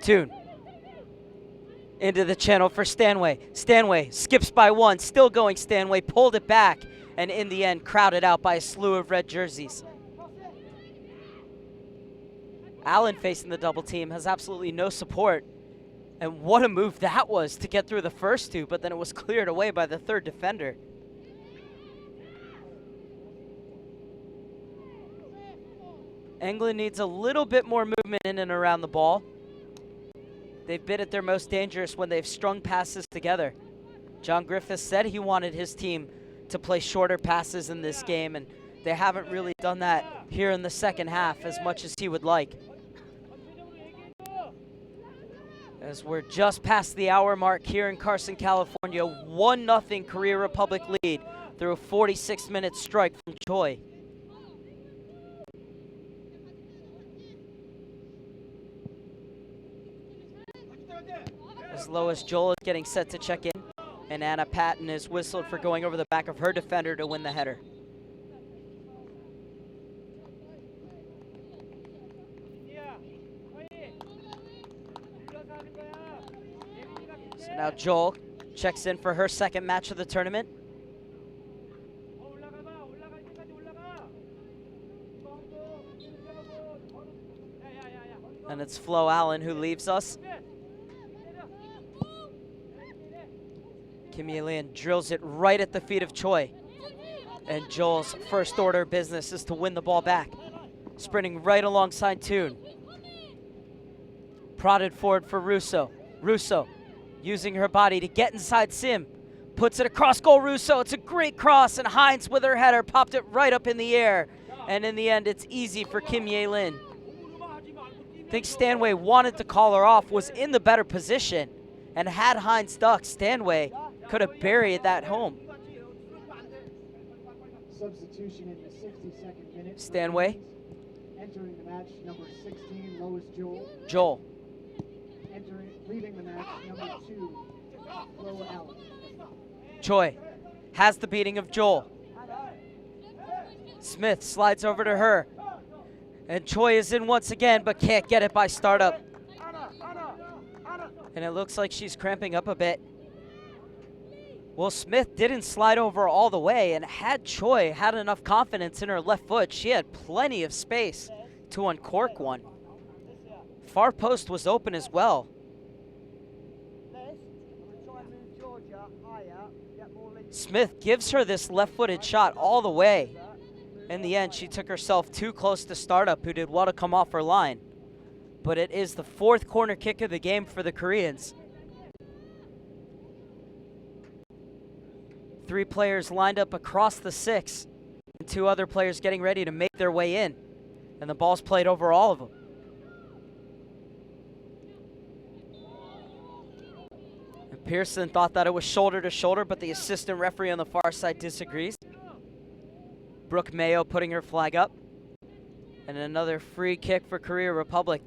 Toon. Into the channel for Stanway. Stanway skips by one, still going Stanway, pulled it back, and in the end crowded out by a slew of red jerseys. Allen facing the double team has absolutely no support. And what a move that was to get through the first two, but then it was cleared away by the third defender. England needs a little bit more movement in and around the ball. They've been at their most dangerous when they've strung passes together. John Griffiths said he wanted his team to play shorter passes in this game, and they haven't really done that here in the second half as much as he would like. As we're just past the hour mark here in Carson, California, 1-0 Korea Republic lead through a 46-minute strike from Choi. As Lois Joel is getting set to check in, and Anna Patton is whistled for going over the back of her defender to win the header. So now Joel checks in for her second match of the tournament. And it's Flo Allen who leaves us. Kim Ye-lin drills it right at the feet of Choi. And Joel's first order of business is to win the ball back. Sprinting right alongside Toon. Prodded forward for Russo. Russo using her body to get inside Sim. Puts it across goal, Russo. It's a great cross, and Hines with her header popped it right up in the air. And in the end, it's easy for Kim Ye-lin. I think Stanway wanted to call her off, was in the better position, and had Hines ducked, Stanway could have buried that home. Substitution in the 62nd minute. Stanway. Entering the match, number 16, Lois Joel. Joel. Leaving the match, number 2, Flo Allen. Choi has the beating of Joel. Smith slides over to her. And Choi is in once again, but can't get it by startup. And it looks like she's cramping up a bit. Well, Smith didn't slide over all the way, and had Choi had enough confidence in her left foot, she had plenty of space to uncork one. Far post was open as well. Smith gives her this left-footed shot all the way. In the end, she took herself too close to startup, who did well to come off her line. But it is the fourth corner kick of the game for the Koreans. 3 players lined up across the 6, and 2 other players getting ready to make their way in. And the ball's played over all of them. And Pearson thought that it was shoulder to shoulder, but the assistant referee on the far side disagrees. Brooke Mayo putting her flag up. And another free kick for Korea Republic.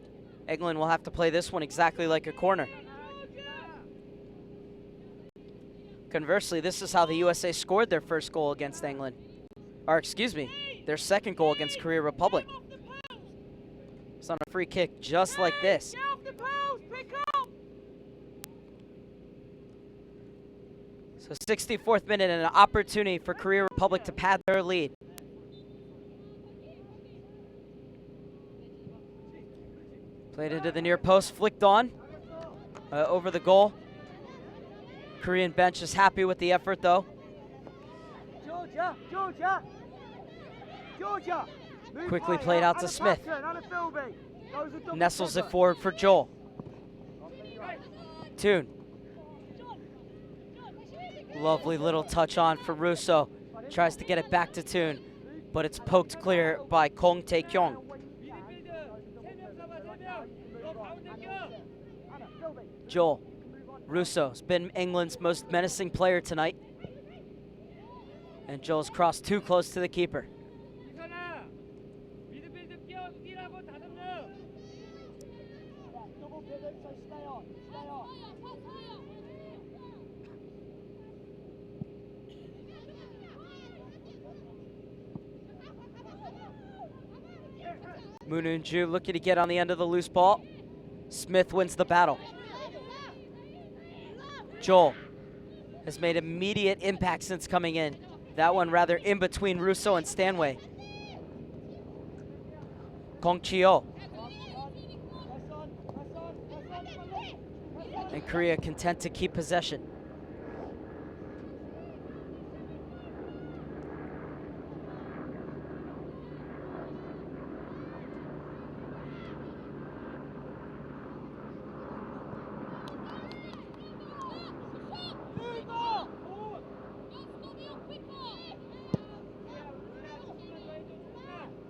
England will have to play this one exactly like a corner. Conversely, this is how the USA scored their first goal against England. Or excuse me, their second goal against Korea Republic. It's on a free kick just like this. So 64th minute and an opportunity for Korea Republic to pad their lead. Played into the near post, flicked on over the goal. Korean bench is happy with the effort though. Georgia. Quickly played out to Smith. Nestles it forward for Joel. Toon. Lovely little touch on for Russo. Tries to get it back to Toon, but it's poked clear by Kong Tae-kyung. Joel. Russo's been England's most menacing player tonight. And Joel's crossed too close to the keeper. Mununju looking to get on the end of the loose ball. Smith wins the battle. Joel has made immediate impact since coming in. That one rather in between Russo and Stanway. Kong Chio. And Korea content to keep possession.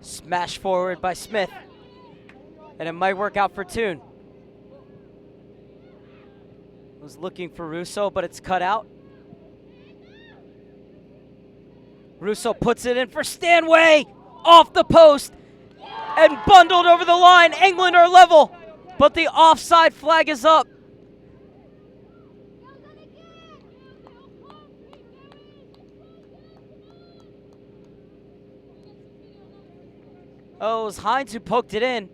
Smash forward by Smith. And it might work out for Toon. Was looking for Russo, but it's cut out. Russo puts it in for Stanway. Off the post. And bundled over the line. England are level. But the offside flag is up. Oh, it was Hines who poked it in,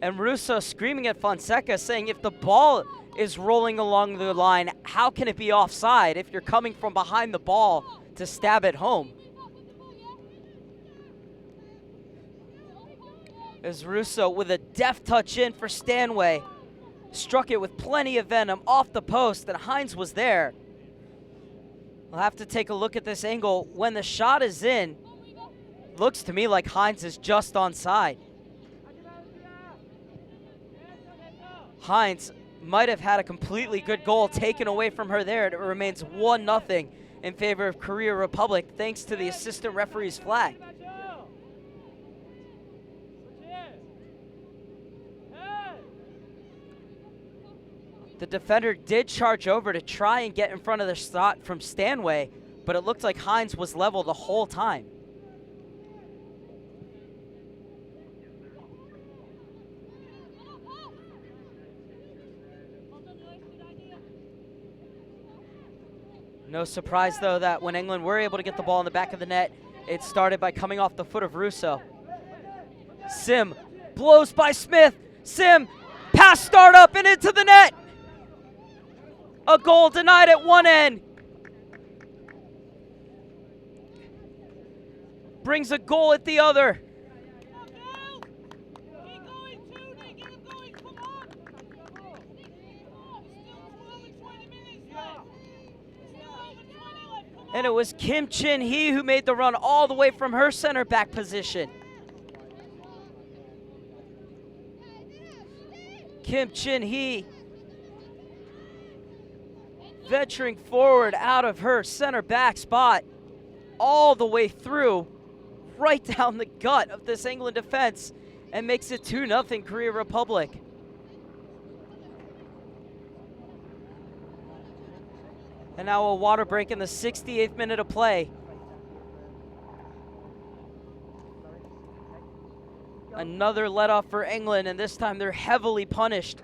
and Russo screaming at Fonseca saying if the ball is rolling along the line, how can it be offside if you're coming from behind the ball to stab it home? As Russo with a deft touch in for Stanway, struck it with plenty of venom off the post, and Hines was there. We'll have to take a look at this angle. When the shot is in, looks to me like Hines is just onside. Hines might have had a completely good goal taken away from her there, and it remains 1-0 in favor of Korea Republic thanks to the assistant referee's flag. The defender did charge over to try and get in front of the shot from Stanway, but it looked like Hines was level the whole time. No surprise, though, that when England were able to get the ball in the back of the net, it started by coming off the foot of Russo. Sim blows by Smith. Sim, pass start up and into the net. A goal denied at one end. Brings a goal at the other. And it was Kim Chin-hee who made the run all the way from her center back position. Kim Chin-hee venturing forward out of her center back spot all the way through, right down the gut of this England defense, and makes it 2-0 Korea Republic. And now a water break in the 68th minute of play. Another let off for England, and this time they're heavily punished.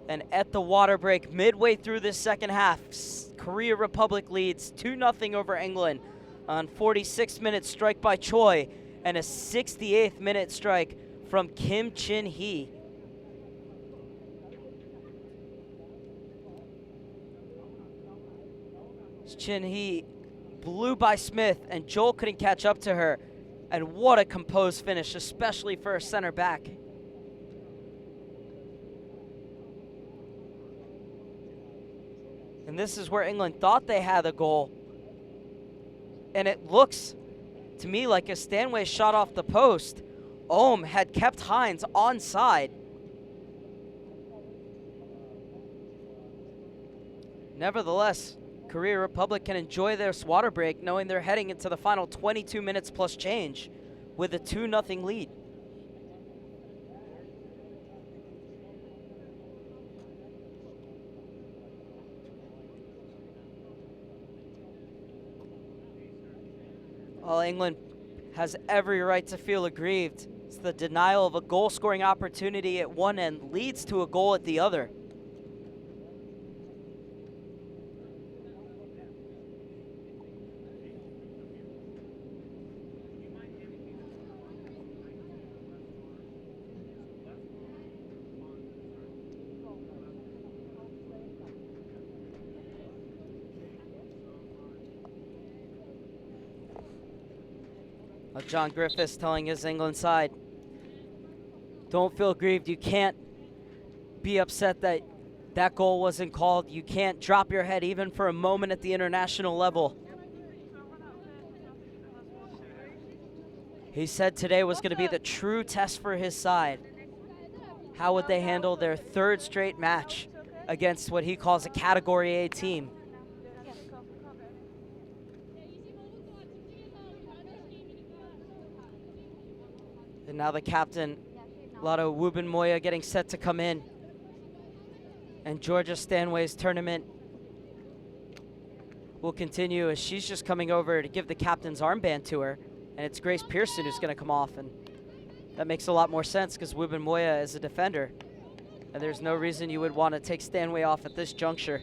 And at the water break, midway through this second half, Korea Republic leads 2-0 over England on 46th minute strike by Choi and a 68th minute strike from Kim Chin-hee. Chin-hee blew by Smith, and Joel couldn't catch up to her. And what a composed finish, especially for a center back. And this is where England thought they had a goal. And it looks to me like a Stanway shot off the post. Ohm had kept Hines onside. Nevertheless, Korea Republic can enjoy their water break knowing they're heading into the final 22 minutes plus change with a 2-0 lead. While England has every right to feel aggrieved, it's the denial of a goal-scoring opportunity at one end leads to a goal at the other. John Griffiths telling his England side, don't feel grieved. You can't be upset that that goal wasn't called. You can't drop your head even for a moment at the international level. He said today was going to be the true test for his side. How would they handle their third straight match against what he calls a Category A team? And now the captain, Lotto Wubben-Moya, getting set to come in. And Georgia Stanway's tournament will continue as she's just coming over to give the captain's armband to her. And it's Grace Pearson who's going to come off. And that makes a lot more sense because Wubben-Moya is a defender. And there's no reason you would want to take Stanway off at this juncture.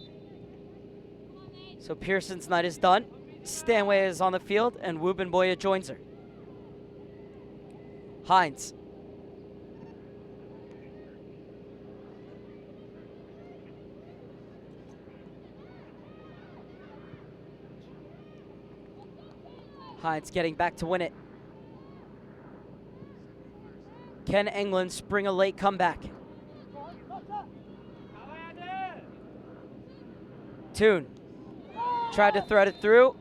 So Pearson's night is done. Stanway is on the field and Wubben-Moya joins her. Hines. Hines getting back to win it. Can England spring a late comeback? Toon tried to thread it through.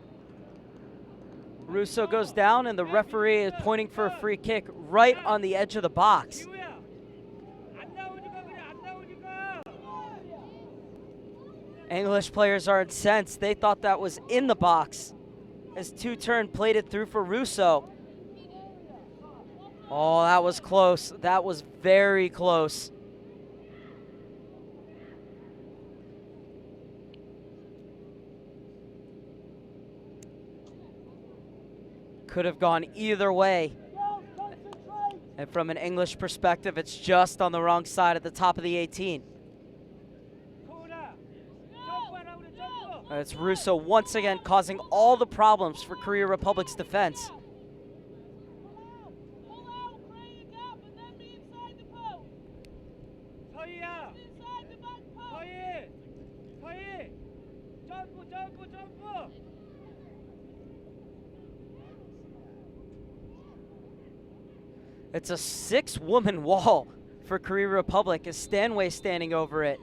Russo goes down and the referee is pointing for a free kick right on the edge of the box. English players are incensed. They thought that was in the box as Two-Turn played it through for Russo. Oh, that was close. That was very close. Could have gone either way. And from an English perspective, it's just on the wrong side at the top of the 18. It's Russo once again causing all the problems for Korea Republic's defense. It's a 6-woman wall for Korea Republic as Stanway standing over it.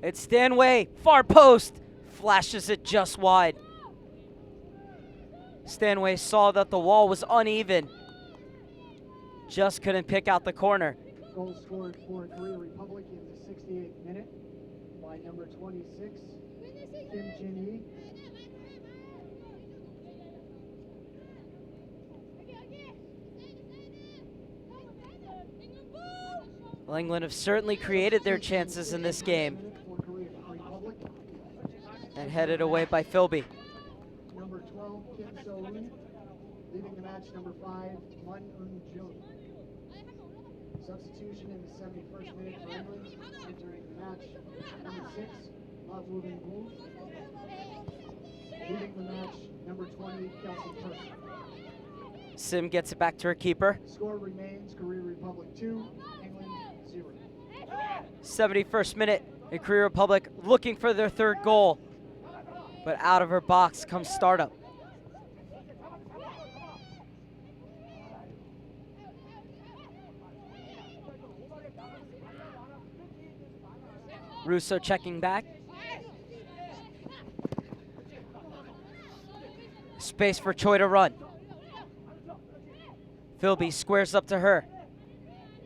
It's Stanway, far post, flashes it just wide. Stanway saw that the wall was uneven. Just couldn't pick out the corner. Goal scored for Korea Republic in the 68th minute by number 26, Kim Jin-hee. Well, England have certainly created their chances in this game. And headed away by Philby. Number 12, Kim So-eun. Leaving the match, number 5, Mun Eun-jung. Substitution in the 71st minute for England. Entering the match, number 6, Love Wubben-Moya. Leaving the match, number 20, Kelsey Person. Sim gets it back to her keeper. Score remains Korea Republic 2, England 0. 71st minute, and Korea Republic looking for their third goal. But out of her box comes Startup. Russo checking back. Space for Choi to run. Philby squares up to her.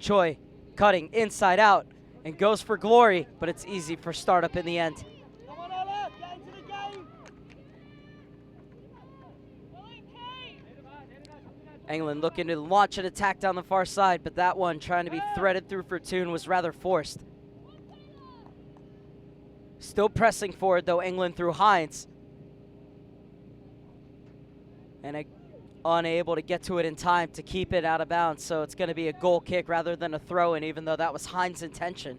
Choi cutting inside out and goes for glory, but it's easy for Startup in the end. England looking to launch an attack down the far side, but that one trying to be threaded through for Toon was rather forced. Still pressing forward though, England through Hines. And unable to get to it in time to keep it out of bounds, so it's going to be a goal kick rather than a throw-in, even though that was Hines' intention.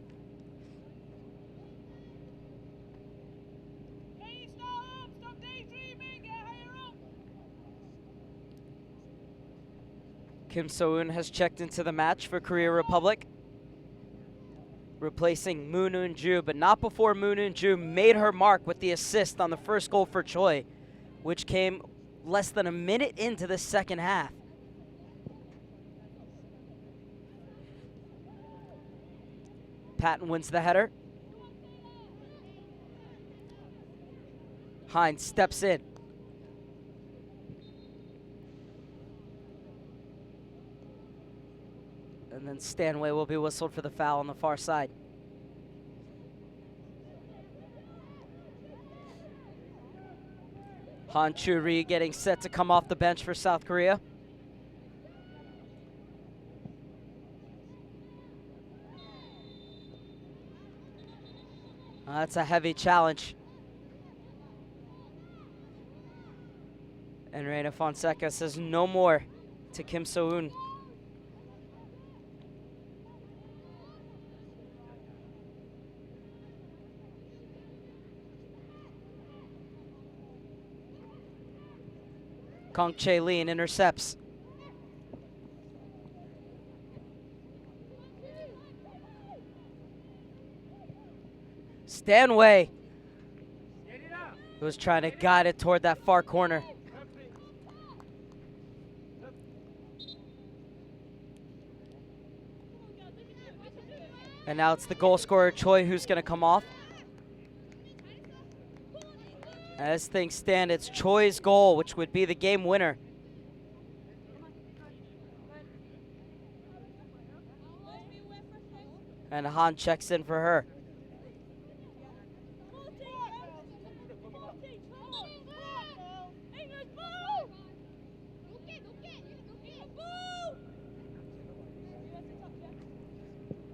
Kim So-eun has checked into the match for Korea Republic, replacing Moon Eun-ju, but not before Moon Eun-ju made her mark with the assist on the first goal for Choi, which came less than a minute into the second half. Patton wins the header. Hines steps in. And then Stanway will be whistled for the foul on the far side. Han Chu-ri getting set to come off the bench for South Korea. That's a heavy challenge. And Reina Fonseca says no more to Kim So-eun. Kong Chae-lean intercepts. Stanway was trying to guide it toward that far corner. And now it's the goal scorer, Choi, who's going to come off. As things stand, it's Choi's goal, which would be the game winner. And Han checks in for her.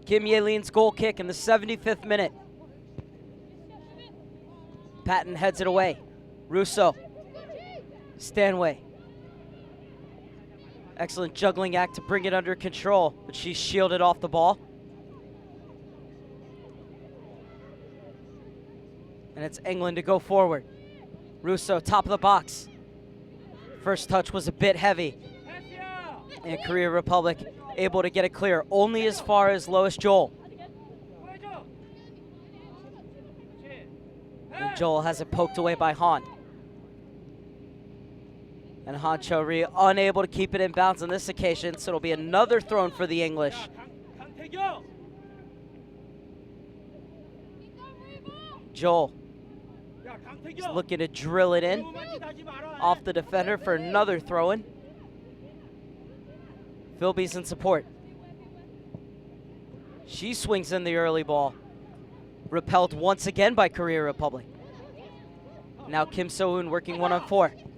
Kim Ye-lean's goal kick in the 75th minute. Patton heads it away. Russo. Stanway. Excellent juggling act to bring it under control, but she's shielded off the ball. And it's England to go forward. Russo, top of the box. First touch was a bit heavy. And Korea Republic able to get it clear, only as far as Lois Joel. And Joel has it poked away by Han. And Han Cho-ri unable to keep it in bounds on this occasion, so it'll be another thrown for the English. Joel is looking to drill it in off the defender for another throw-in. Philby's in support. She swings in the early ball. Repelled once again by Korea Republic. Now Kim So-eun working 1-on-4.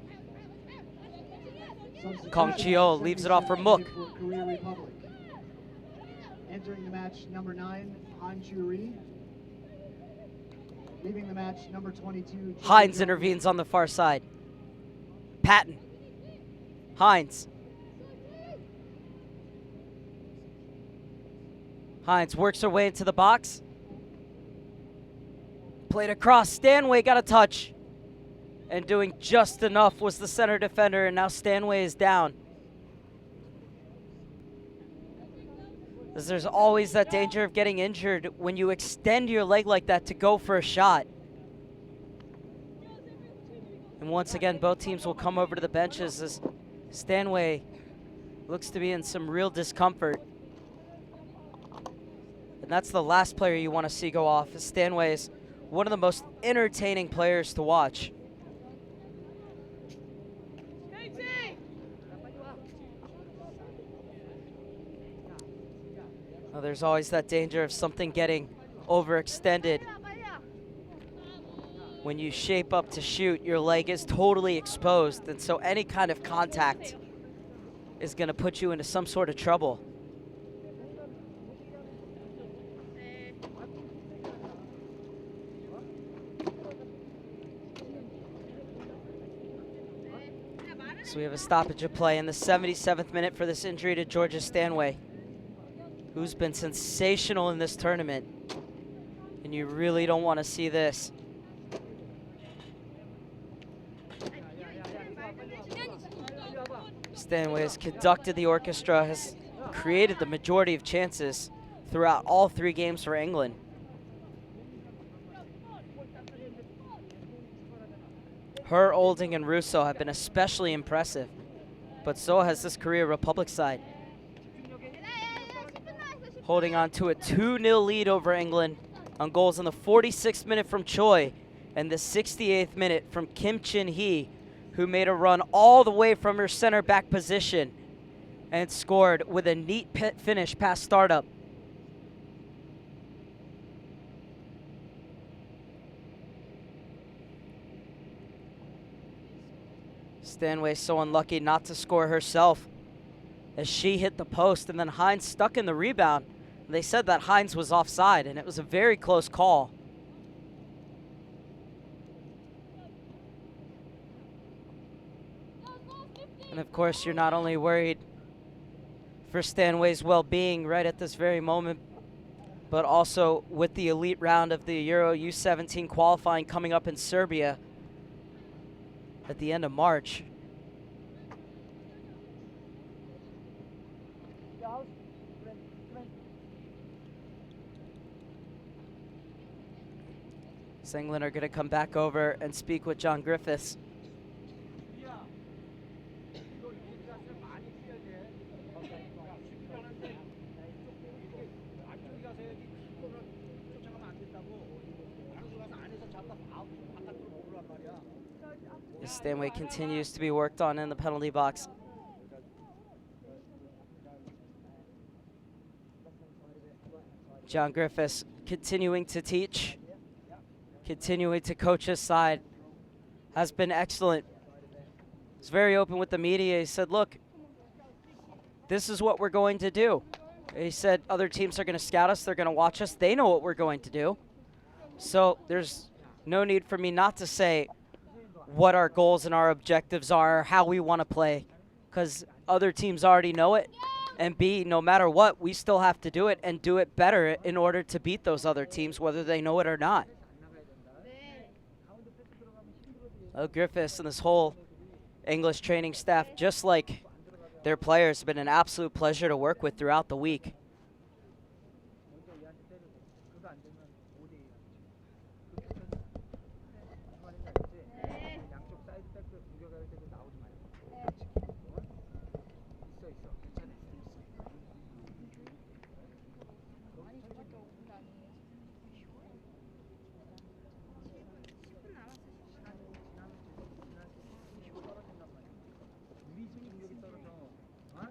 Kong Chio leaves it off for Mook. Entering the match, number 9, Han Chu-ri. Leaving the match, number 22. Hines intervenes on the far side. Patton. Hines. Hines works her way into the box. Played across. Stanway got a touch. And doing just enough was the center defender, and now Stanway is down. As there's always that danger of getting injured when you extend your leg like that to go for a shot. And once again, both teams will come over to the benches as Stanway looks to be in some real discomfort. And that's the last player you want to see go off. Stanway is one of the most entertaining players to watch. Well, there's always that danger of something getting overextended. When you shape up to shoot, your leg is totally exposed, and so any kind of contact is going to put you into some sort of trouble. So we have a stoppage of play in the 77th minute for this injury to Georgia Stanway, who's been sensational in this tournament. And you really don't want to see this. Stanway has conducted the orchestra, has created the majority of chances throughout all 3 games for England. Her, Olding, and Russo have been especially impressive, but so has this Korea Republic side. holding on to a 2-0 lead over England on goals in the 46th minute from Choi and the 68th minute from Kim Chin-hee, who made a run all the way from her center back position and scored with a neat finish past startup. Stanway so unlucky not to score herself as she hit the post, and then Hines stuck in the rebound. They said that Hines was offside, and it was a very close call. And of course, you're not only worried for Stanway's well-being right at this very moment, but also with the elite round of the Euro U17 qualifying coming up in Serbia at the end of March. England are going to come back over and speak with John Griffiths. Stanway continues to be worked on in the penalty box. John Griffiths continuing to teach, continuing to coach his side, has been excellent. He's very open with the media. He said, look, this is what we're going to do. He said other teams are going to scout us, they're going to watch us, they know what we're going to do. So there's no need for me not to say what our goals and our objectives are, how we want to play, because other teams already know it. And B, no matter what, we still have to do it and do it better in order to beat those other teams, whether they know it or not. Griffiths and this whole English training staff, just like their players, have been an absolute pleasure to work with throughout the week.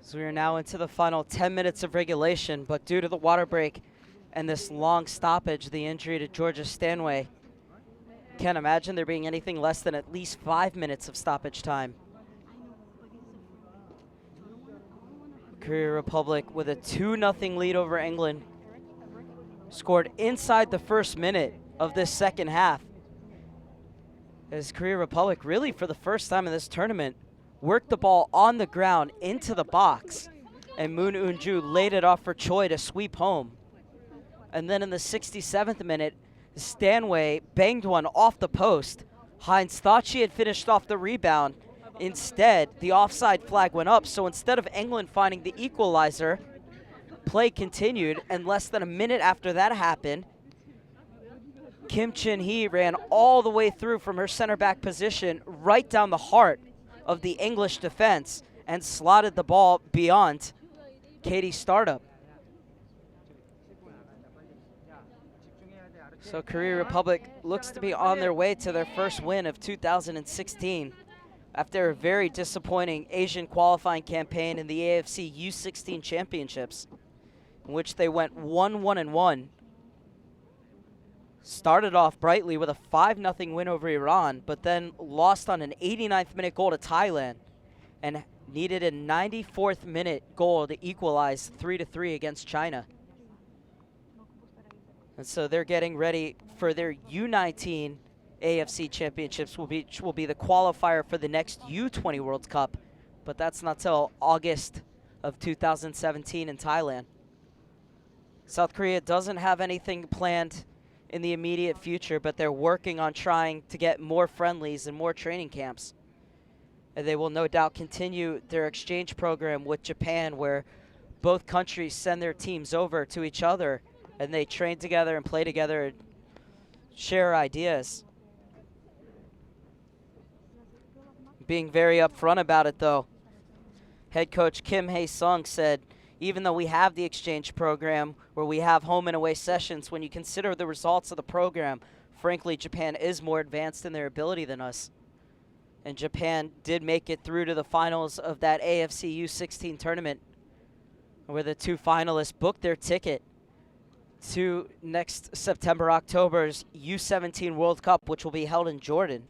So we are now into the final 10 minutes of regulation, but due to the water break and this long stoppage, the injury to Georgia Stanway, can't imagine there being anything less than at least 5 minutes of stoppage time. Korea Republic with a 2-0 lead over England, scored inside the first minute of this second half. As Korea Republic really for the first time in this tournament worked the ball on the ground into the box, and Moon Eun-ju laid it off for Choi to sweep home. And then in the 67th minute, Stanway banged one off the post. Hines thought she had finished off the rebound. Instead, the offside flag went up, so instead of England finding the equalizer, play continued, and less than a minute after that happened, Kim Chin-hee ran all the way through from her center back position right down the heart of the English defense and slotted the ball beyond Katie's startup. So Korea Republic looks to be on their way to their first win of 2016 after a very disappointing Asian qualifying campaign in the AFC U16 Championships, in which they went 1-1-1. Started off brightly with a 5-0 win over Iran, but then lost on an 89th minute goal to Thailand and needed a 94th minute goal to equalize 3-3 against China. And so they're getting ready for their U19 AFC Championships, which will be the qualifier for the next U20 World Cup, but that's not till August of 2017 in Thailand. South Korea doesn't have anything planned in the immediate future, but they're working on trying to get more friendlies and more training camps. And they will no doubt continue their exchange program with Japan, where both countries send their teams over to each other and they train together and play together and share ideas. Being very upfront about it though, head coach Kim Hae-sung said, even though we have the exchange program where we have home and away sessions, when you consider the results of the program, frankly, Japan is more advanced in their ability than us. And Japan did make it through to the finals of that AFC U16 tournament, where the 2 finalists booked their ticket to next September, October's U17 World Cup, which will be held in Jordan.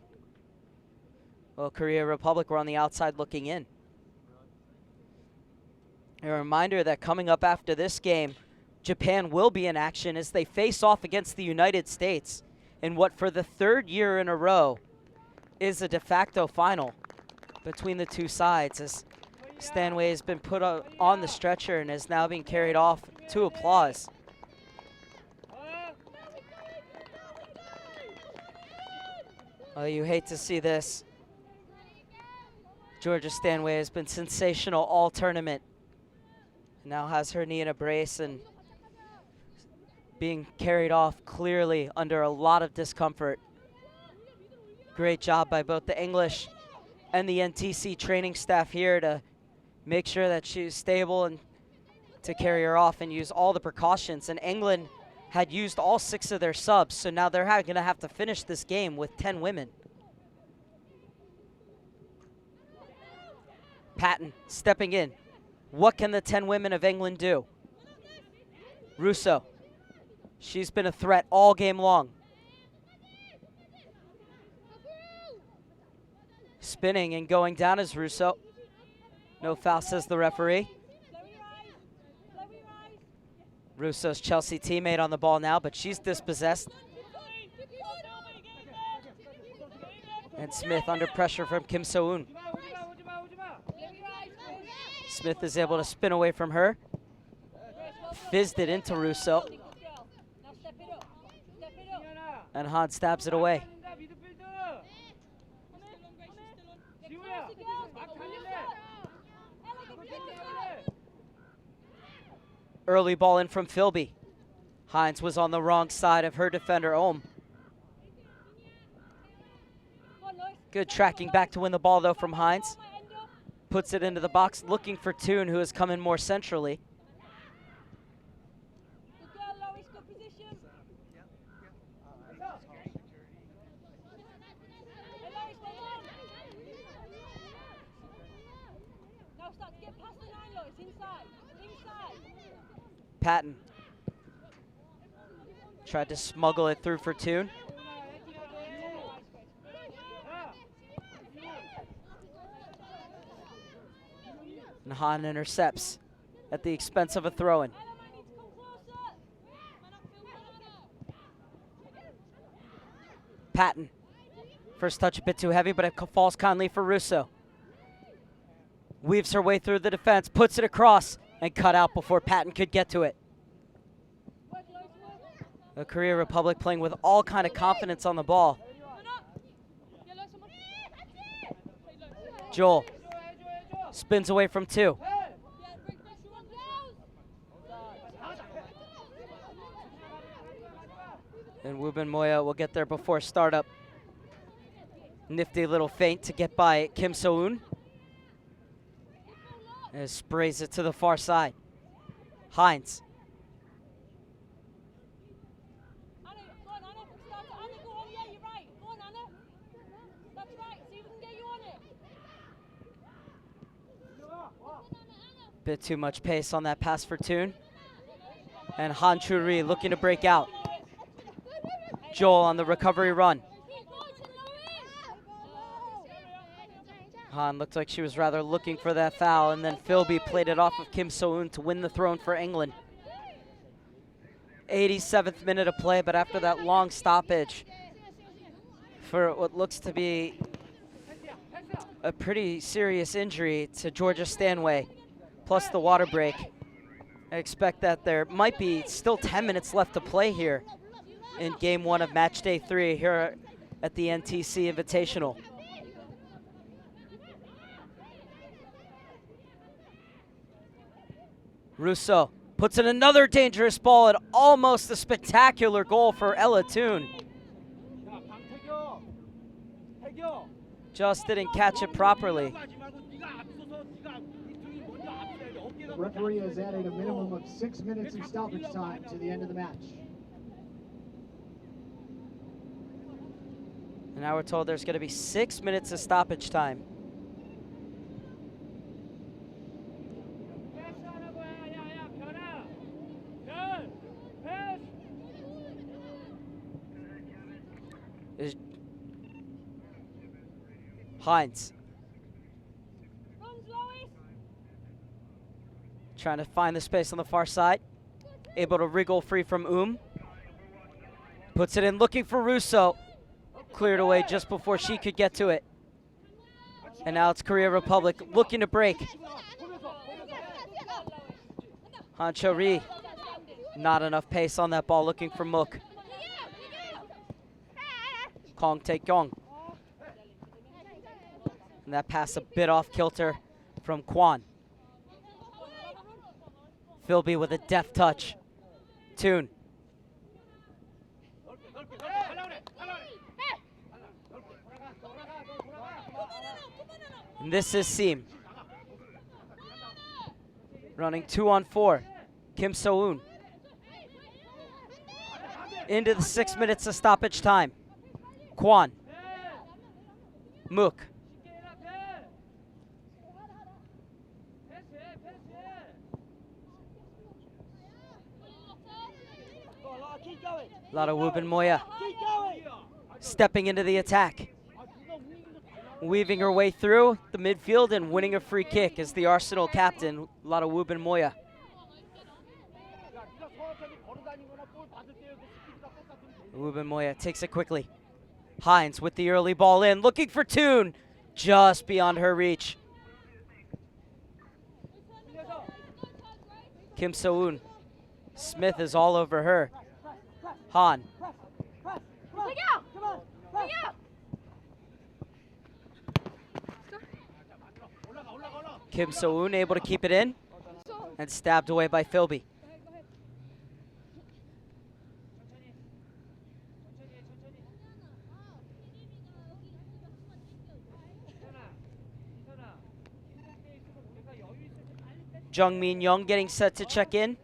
Well, Korea Republic were on the outside looking in. A reminder that coming up after this game, Japan will be in action as they face off against the United States in what for the 3rd year in a row is a de facto final between the two sides, as Stanway has been put on the stretcher and is now being carried off to applause. Oh, you hate to see this. Georgia Stanway has been sensational all tournament. Now has her knee in a brace and being carried off clearly under a lot of discomfort. Great job by both the English and the NTC training staff here to make sure that she's stable and to carry her off and use all the precautions. And England had used all 6 of their subs, so now they're going to have to finish this game with 10 women. Patton stepping in. What can the 10 women of England do? Russo. She's been a threat all game long. Spinning and going down is Russo. No foul, says the referee. Russo's Chelsea teammate on the ball now, but she's dispossessed. And Smith under pressure from Kim So-eun. Smith is able to spin away from her. Fizzed it into Russo. And Han stabs it away. Early ball in from Philby. Hines was on the wrong side of her defender, Ohm. Good tracking back to win the ball, though, from Hines. Puts it into the box, looking for Toon, who has come in more centrally. Patton tried to smuggle it through for Toon. And Han intercepts at the expense of a throw-in. Patton. First touch a bit too heavy, but it falls kindly for Russo. Weaves her way through the defense, puts it across, and cut out before Patton could get to it. The Korea Republic playing with all kind of confidence on the ball. Joel spins away from 2. And Wubin Moya will get there before startup. Nifty little feint to get by Kim So-eun. And sprays it to the far side. Hines. Bit too much pace on that pass for Toon. And Han Churi looking to break out. Joel on the recovery run. Han looked like she was rather looking for that foul, and then Philby played it off of Kim So-eun to win the throne for England. 87th minute of play, but after that long stoppage for what looks to be a pretty serious injury to Georgia Stanway, plus the water break, I expect that there might be still 10 minutes left to play here in game 1 of match day 3 here at the NTC Invitational. Russo puts in another dangerous ball and almost a spectacular goal for Ella Toon. Just didn't catch it properly. The referee has added a minimum of 6 minutes of stoppage time to the end of the match. And now we're told there's going to be 6 minutes of stoppage time. Hines trying to find the space on the far side. Able to wriggle free from Puts it in, looking for Russo. Cleared away just before she could get to it. And now it's Korea Republic looking to break. Hancho-ri, not enough pace on that ball, looking for Mook. Kong Tae-kyung. And that pass a bit off kilter from Kwon. Philby with a deft touch. Toon. And this is Seam. Running 2-on-4. Kim So-eun. Into the 6 minutes of stoppage time. Kwon. Mook. Lara Moya stepping into the attack. Weaving her way through the midfield and winning a free kick is the Arsenal captain, Lara Moya. Moya takes it quickly. Hines with the early ball in, looking for Toon, just beyond her reach. Kim So-eun. Smith is all over her. Han. Kim So-eun able to keep it in and stabbed away by Philby. Jung Min-young getting set to check in.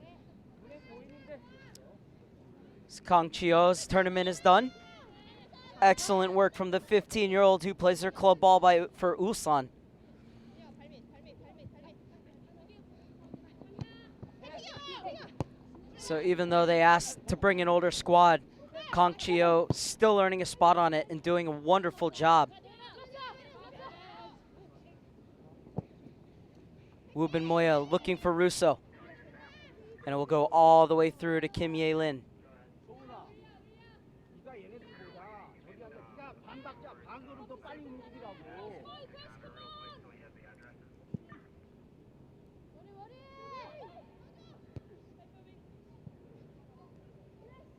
Kang Chio's tournament is done. Excellent work from the 15-year-old who plays her club ball for Ulsan. So even though they asked to bring an older squad, Kang Chio still earning a spot on it and doing a wonderful job. Woo-bin Moya looking for Russo. And it will go all the way through to Kim Ye-lin.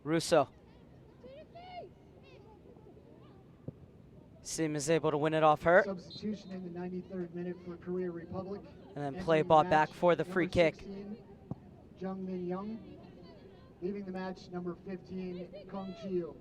Russo. Sim is able to win it off her. Substitution in the 93rd minute for Korea Republic. And then play ball back for the free kick. 16, Jung Min-young. Leaving the match, number 15, Kang Chio.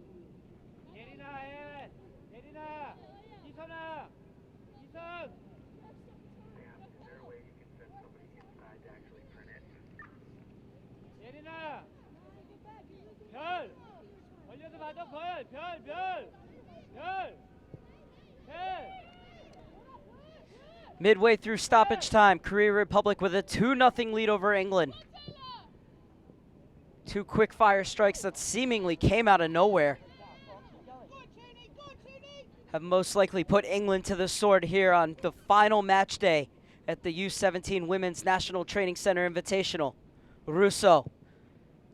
Midway through stoppage time, Korea Republic with a 2-0 lead over England. Two quick fire strikes that seemingly came out of nowhere have most likely put England to the sword here on the final match day at the U17 Women's National Training Center Invitational. Russo,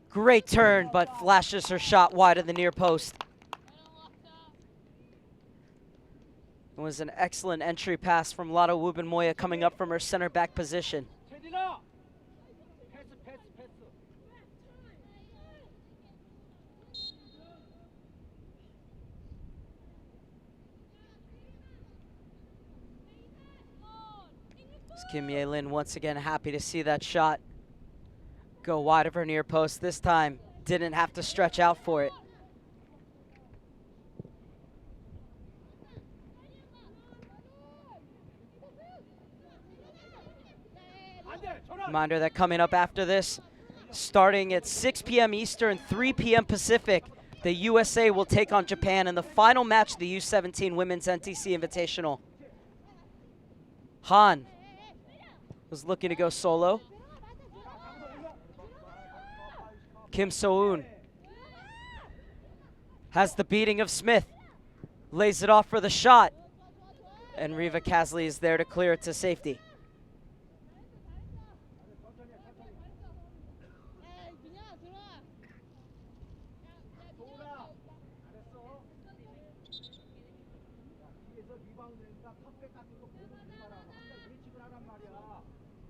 great turn, but flashes her shot wide of the near post. It was an excellent entry pass from Lara Woo-bin Moya coming up from her center back position. Kim Ye-lin once again happy to see that shot go wide of her near post. This time didn't have to stretch out for it. Reminder that coming up after this, starting at 6 p.m. Eastern, 3 p.m. Pacific, the USA will take on Japan in the final match of the U17 Women's NTC Invitational. Han was looking to go solo. Kim So-eun has the beating of Smith, lays it off for the shot, and Reva Casley is there to clear it to safety.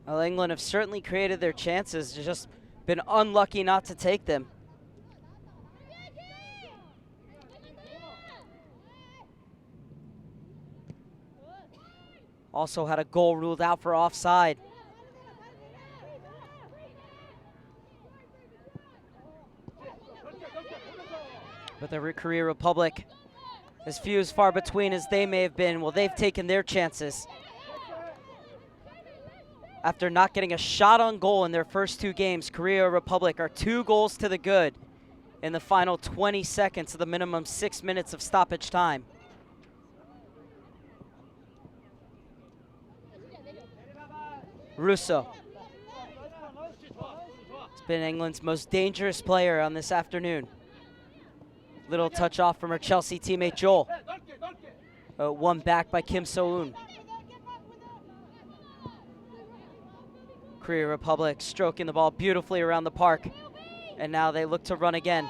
Well, England have certainly created their chances, just been unlucky not to take them. Also had a goal ruled out for offside. But the Korea Republic, as few as far between as they may have been, well, they've taken their chances. After not getting a shot on goal in their first 2 games, Korea Republic are 2 goals to the good in the final 20 seconds of the minimum 6 minutes of stoppage time. Russo. It's been England's most dangerous player on this afternoon. Little touch off from her Chelsea teammate Joel. Won back by Kim So-eun. Korea Republic stroking the ball beautifully around the park. And now they look to run again.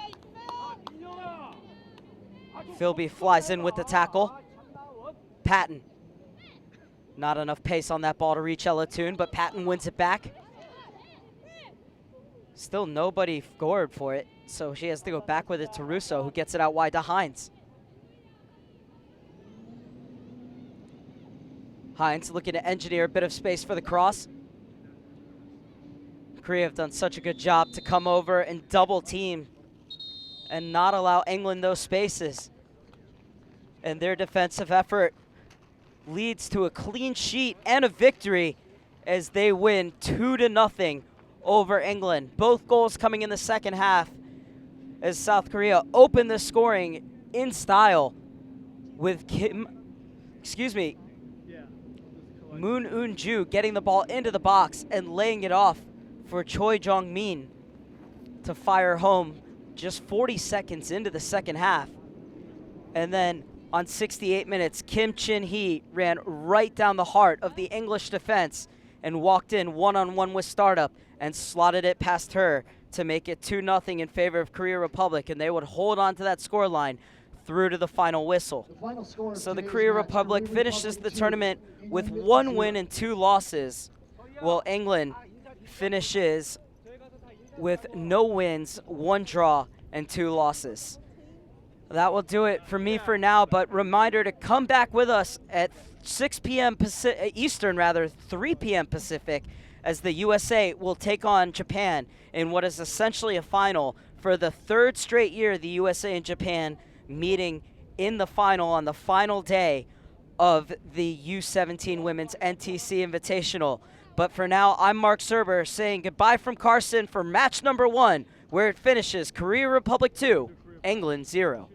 Philby flies in with the tackle. Patton. Not enough pace on that ball to reach Ella Toon, but Patton wins it back. Still nobody scored for it, so she has to go back with it to Russo, who gets it out wide to Hines. Hines looking to engineer a bit of space for the cross. Korea have done such a good job to come over and double team and not allow England those spaces. And their defensive effort leads to a clean sheet and a victory as they win 2-0 over England. Both goals coming in the second half as South Korea opened the scoring in style with Moon Eun-ju getting the ball into the box and laying it off for Choi Jong-min to fire home just 40 seconds into the second half. And then on 68 minutes, Kim Chin-hee ran right down the heart of the English defense and walked in one-on-one with Startup and slotted it past her to make it 2-0 in favor of Korea Republic, and they would hold on to that scoreline through to the final whistle. So the Korea Republic finishes the tournament with 1 win and 2 losses, while England finishes with no wins, 1 draw, and 2 losses. That will do it for me for now, but reminder to come back with us at 6 p.m. Eastern, 3 p.m. Pacific, as the USA will take on Japan in what is essentially a final for the 3rd straight year the USA and Japan meeting in the final on the final day of the U17 Women's NTC Invitational. But for now, I'm Mark Serber saying goodbye from Carson for match number 1, where it finishes Korea Republic 2, England 0.